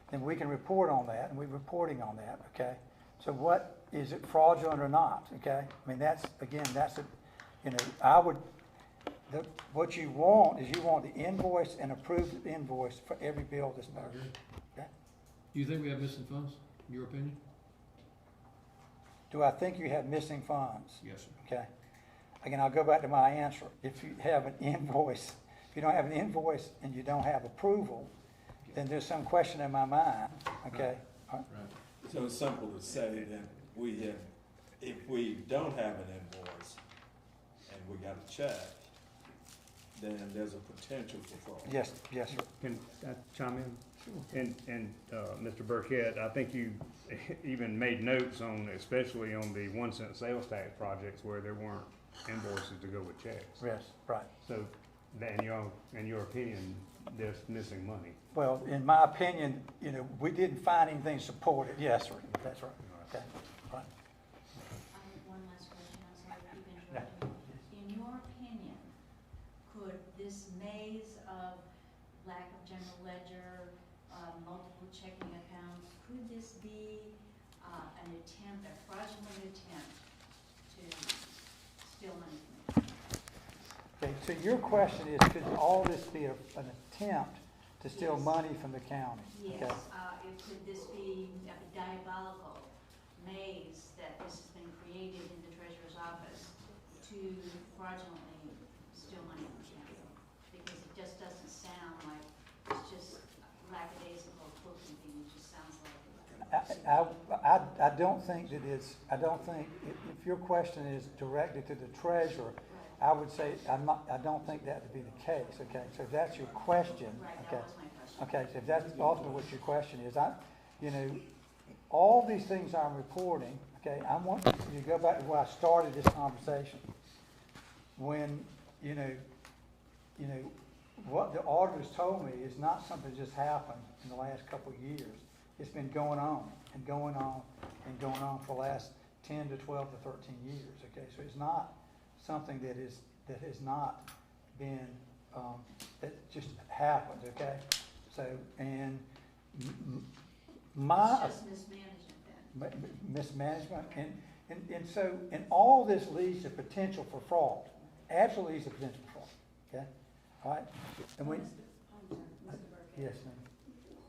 D: then we can report on that, and we're reporting on that, okay? So what, is it fraudulent or not, okay? I mean, that's, again, that's a, what you want is you want the invoice and approved invoice for every bill that's made, okay?
A: Do you think we have missing funds, in your opinion?
D: Do I think you have missing funds?
A: Yes, sir.
D: Okay. Again, I'll go back to my answer. If you have an invoice, if you don't have an invoice and you don't have approval, then there's some question in my mind, okay? All right.
A: Right.
B: So it's simple to say that if we don't have an invoice and we got a check, then there's a potential for fraud.
D: Yes, yes, sir.
E: Can I chime in? Sure. And Mr. Burkett, I think you even made notes on, especially on the 1 cent sales tax projects where there weren't invoices to go with checks.
D: Yes, right.
E: So, in your opinion, there's missing money.
D: Well, in my opinion, we didn't find anything to support it. Yes, sir. That's right. Okay. Right.
G: One last question, I'm sorry to keep interrupting. In your opinion, could this maze of lack of general ledger, multiple checking accounts, could this be an attempt, a fraudulent attempt to steal money from the county?
D: Okay, so your question is, could all this be an attempt to steal
G: Yes.
D: money from the county?
G: Yes,
D: Okay.
G: could this be a diabolical maze that this has been created in the treasurer's office to fraudulently steal money from the county? Because it just doesn't sound like it's just lackadaisical cooking thing, it just sounds like
D: I don't think that it's, I don't think, if your question is directed to the treasurer, I would say, I don't think that to be the case, okay? So if that's your question,
G: Right,
D: okay?
G: that was my question.
D: Okay, so if that's ultimately what your question is, all these things I'm reporting, okay, I want you to go back to where I started this conversation. When, what the auditors told me is not something that just happened in the last couple of years. It's been going on and going on and going on for the last 10 to 12 to 13 years, okay? So it's not something that has not been, that just happened, okay? So, and my.
G: It's just mismanagement then.
D: Mismanagement, and so, and all this leads to potential for fraud, absolutely leads to potential for fraud, okay? All right, and we,
H: Mr. Burkett.
D: yes, ma'am.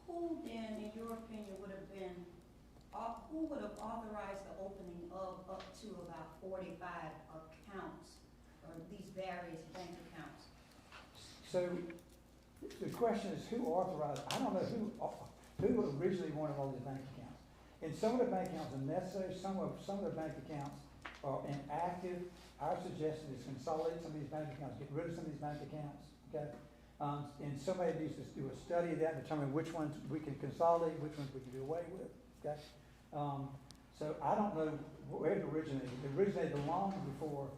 H: Who then, in your opinion, would have been, who would have authorized the opening of up to about 45 accounts, or these various bank accounts?
D: So, the question is who authorized, I don't know who originally wanted all these bank accounts. And some of the bank accounts are necessary, some of the bank accounts are inactive. Our suggestion is consolidate some of these bank accounts, get rid of some of these bank accounts, okay? And somebody needs to do a study of that, determine which ones we can consolidate, which ones we can do away with, okay? So I don't know where it originated. It originated long before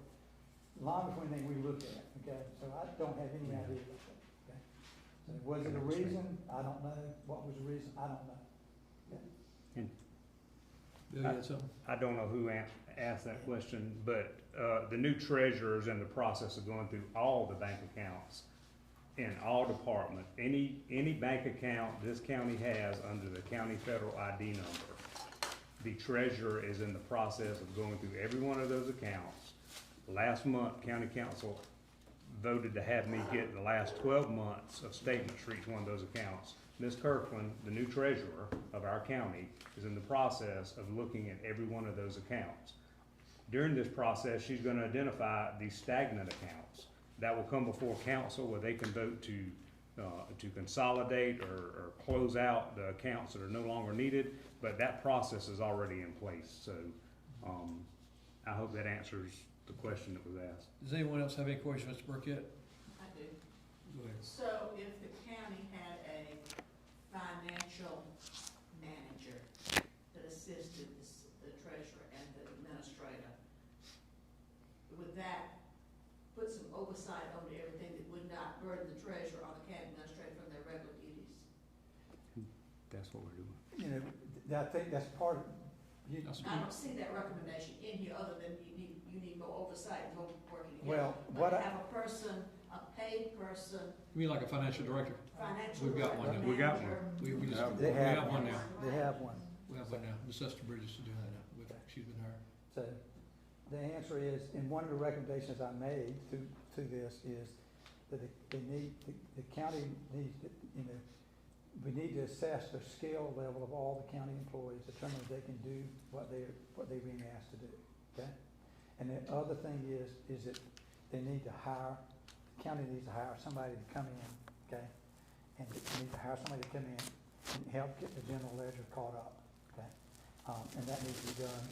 D: anything we looked at, okay? So I don't have any idea about that, okay? So was it a reason? I don't know. What was the reason? I don't know. Okay?
E: And
A: Bill, you had something?
E: I don't know who asked that question, but the new treasurer's in the process of going through all the bank accounts in all departments. Any bank account this county has under the county federal ID number, the treasurer is in the process of going through every one of those accounts. Last month, county council voted to have me get the last 12 months of statements for each one of those accounts. Ms. Kirkland, the new treasurer of our county, is in the process of looking at every one of those accounts. During this process, she's going to identify the stagnant accounts. That will come before council where they can vote to consolidate or close out the accounts that are no longer needed, but that process is already in place. So I hope that answers the question that was asked.
A: Does anyone else have any questions, Mr. Burkett?
H: I do.
A: Go ahead.
H: So if the county had a financial manager that assisted the treasurer and the administrator, would that put some oversight on everything that would not burden the treasurer or the county administrator from their regular duties?
E: That's what we're doing.
D: I think that's part of,
H: I don't see that recommendation in here other than you need more oversight, more working together.
D: Well,
H: But
D: what
H: to
D: I-
H: have a person, a paid person,
A: You mean like a financial director?
H: financial
A: We've got one
H: director,
A: now.
E: We got
H: manager,
A: We just,
D: They
A: we
D: have
A: have one now.
D: they have one.
A: We have one now. Ms. Esther Bridges to do that now. She's been hired.
D: So the answer is, and one of the recommendations I made to this is that the county needs to, we need to assess the skill level of all the county employees, determine if they can do what they're being asked to do, okay? And the other thing is that they need to hire, the county needs to hire somebody to come in, okay? And they need to hire somebody to come in and help get the general ledger caught up, okay? And that needs to be done,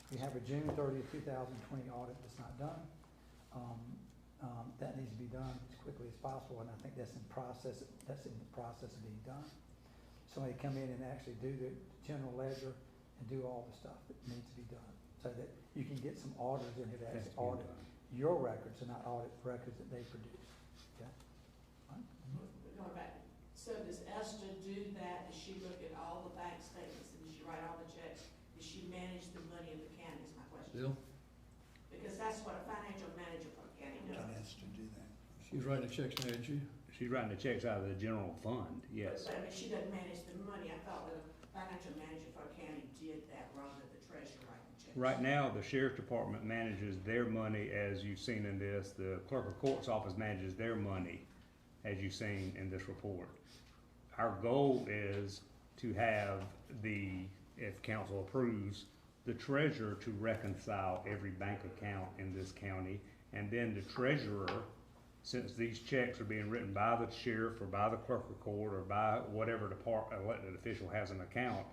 D: you have a June 30th, 2020 audit that's not done. That needs to be done as quickly as possible, and I think that's in the process of being done. Somebody come in and actually do the general ledger and do all the stuff that needs to be done, so that you can get some auditors in here to
E: That's
D: actually
E: being
D: audit
E: done.
D: your records and not audit records that they produce, okay? All right?
H: going back. So does Esther do that? Does she look at all the bank statements and does she write all the checks? Does she manage the money of the county is my question.
A: Bill?
H: Because that's what a financial manager for a county does.
K: to do that.
A: She was writing the checks now, isn't she?
E: She's writing the checks out of the general fund, yes.
H: But I mean, she doesn't manage the money. I thought that a financial manager for a county did that rather than the treasurer writing checks.
E: Right now, the sheriff's department manages their money, as you've seen in this. The clerk of court's office manages their money, as you've seen in this report. Our goal is to have if council approves, the treasurer to reconcile every bank account in this county, and then the treasurer since these checks are being written by the sheriff or by the clerk of court or by whatever elected official has an account,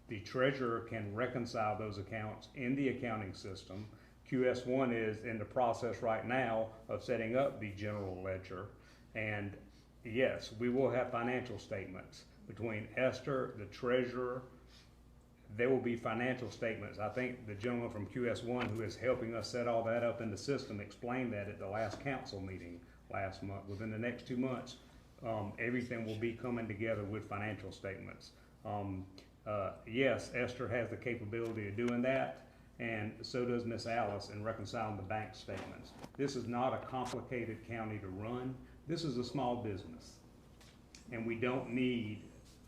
E: the treasurer can reconcile those accounts in the accounting system. QS1 is in the process right now of setting up the general ledger. And yes, we will have financial statements between Esther, the treasurer. There will be financial statements. I think the gentleman from QS1 who is helping us set all that up in the system explained that at the last council meeting last month. Within the next 2 months, everything will be coming together with financial statements. Yes, Esther has the capability of doing that, and so does Miss Alice in reconciling the bank statements. This is not a complicated county to run. This is a small business, and we don't need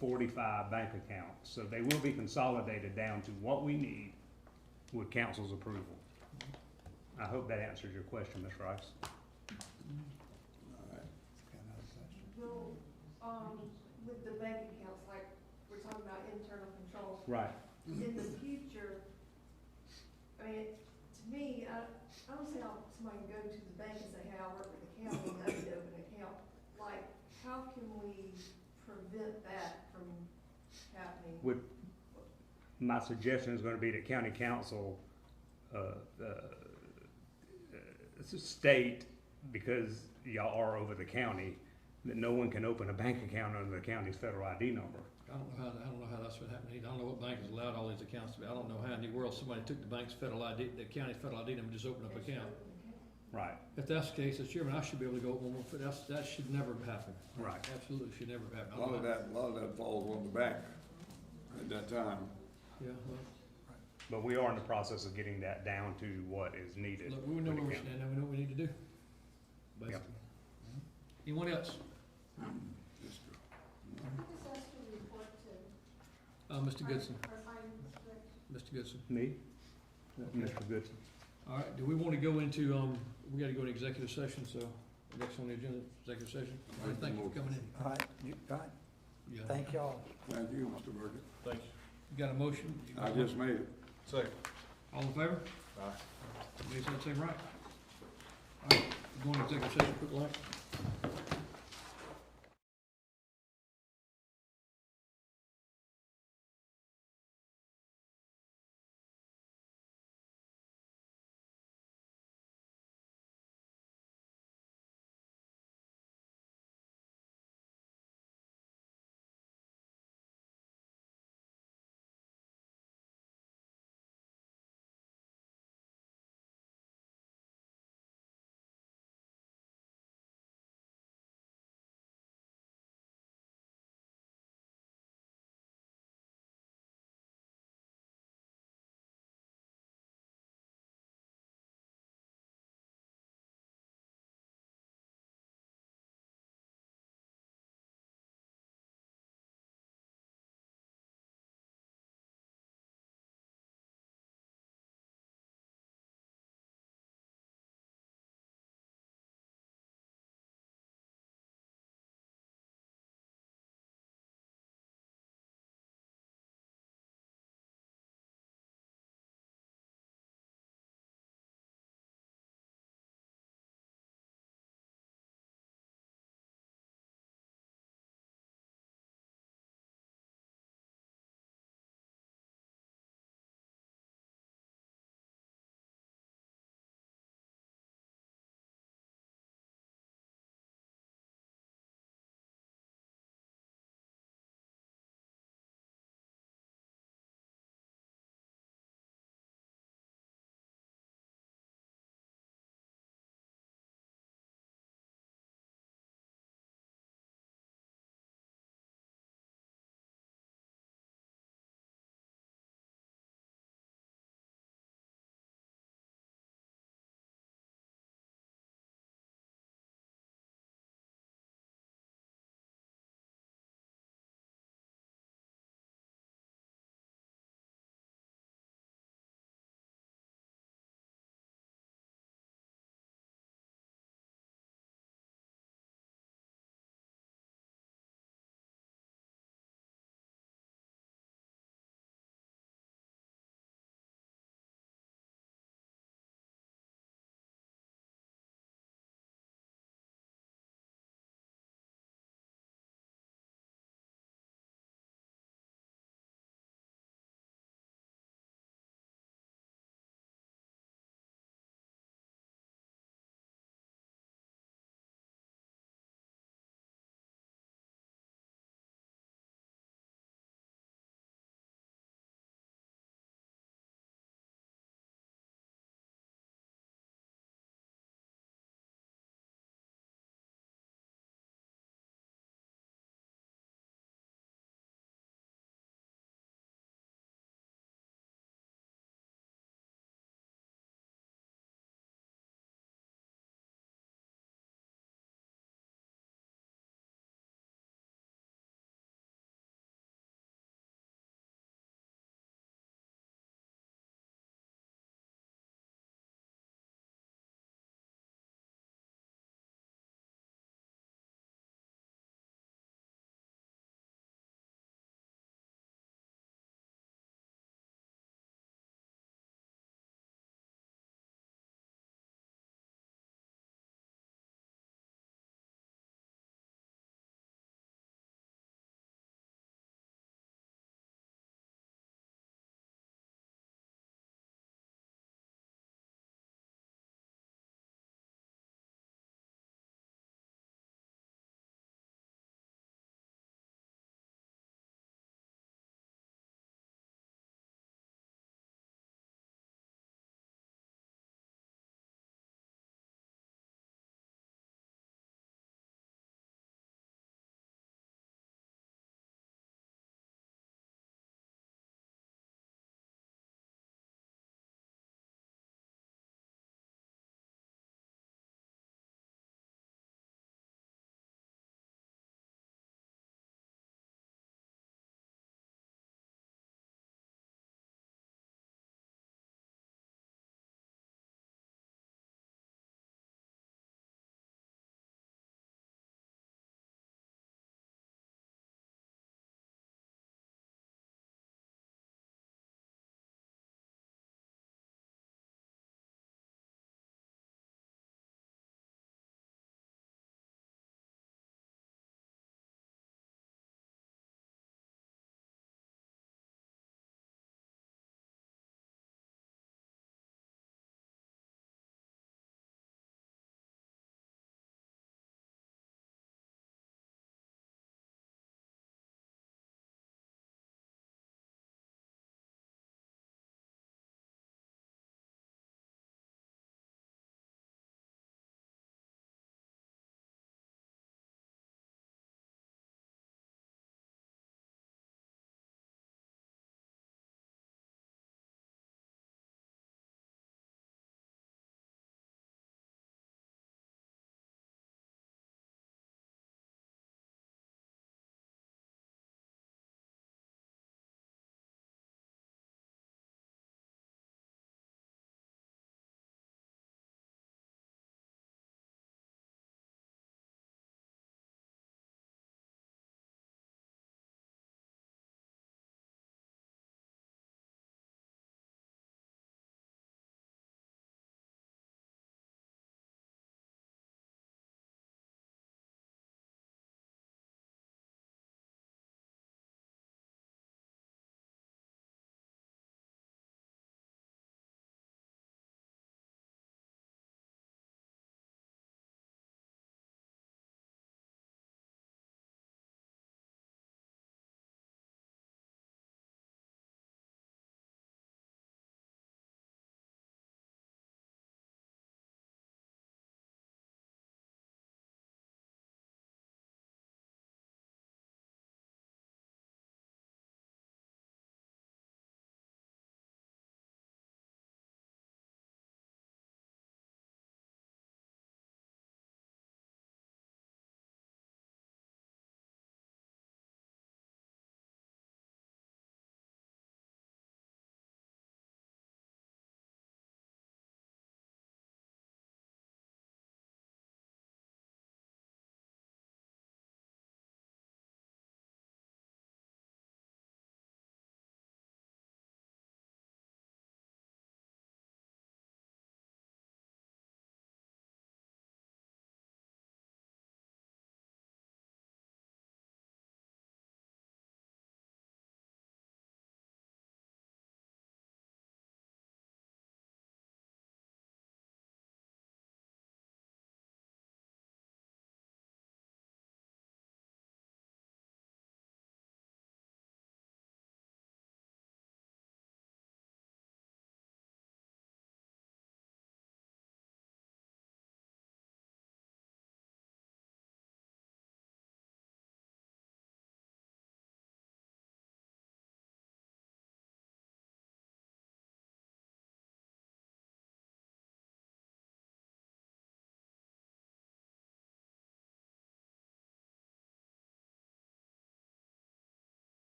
E: 45 bank accounts. So they will be consolidated down to what we need with council's approval. I hope that answers your question, Ms. Rice.
I: Will, with the bank accounts, like we're talking about internal control,
E: Right.
I: in the future, I mean, to me, I don't see how somebody can go to the bank and say, hey, I work with the county and I need to open an account. Like, how can we prevent that from happening?
E: My suggestion is going to be that county council state, because y'all are over the county, that no one can open a bank account under the county's federal ID number.
A: I don't know how that's what happened. I don't know what bank has allowed all these accounts to be. I don't know how in the world somebody took the bank's federal ID, the county's federal ID number, and just opened up an account.
E: Right.
A: If that's the case, as chairman, I should be able to go open one, but that should never happen.
E: Right.
A: Absolutely should never happen.
J: A lot of that falls on the bank at that time.
A: Yeah, well,
E: But we are in the process of getting that down to what is needed.
A: look, we know
E: for the
A: where we
E: county.
A: stand, and we know what we need to do. Basically. Anyone else?
I: Who does Esther report to?
A: Mr. Goodson.
I: Our finance director?
A: Mr. Goodson.
E: Me? Mr. Goodson.
A: All right, do we want to go into, we gotta go into executive session, so next on the agenda, executive session. All right, thank you for coming in.
D: All right, all right.
A: Yeah.
D: Thank y'all.
J: Thank you, Mr. Burkett.
C: Thank you.
A: You got a motion?
J: I just made it.
C: Second.
A: All in favor?
C: Aye.
A: Somebody said say right. All right, going to executive session, quick like.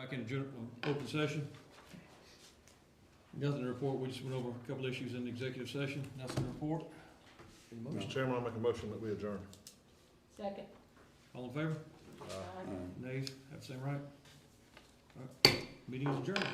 A: Back in open session. Nothing to report, we just went over a couple issues in the executive session, nothing to report. Any motion?
C: Mr. Chairman, I make a motion that we adjourn.
K: Second.
A: All in favor?
J: Aye.
A: Nays, have the same right? All right, meeting is adjourned.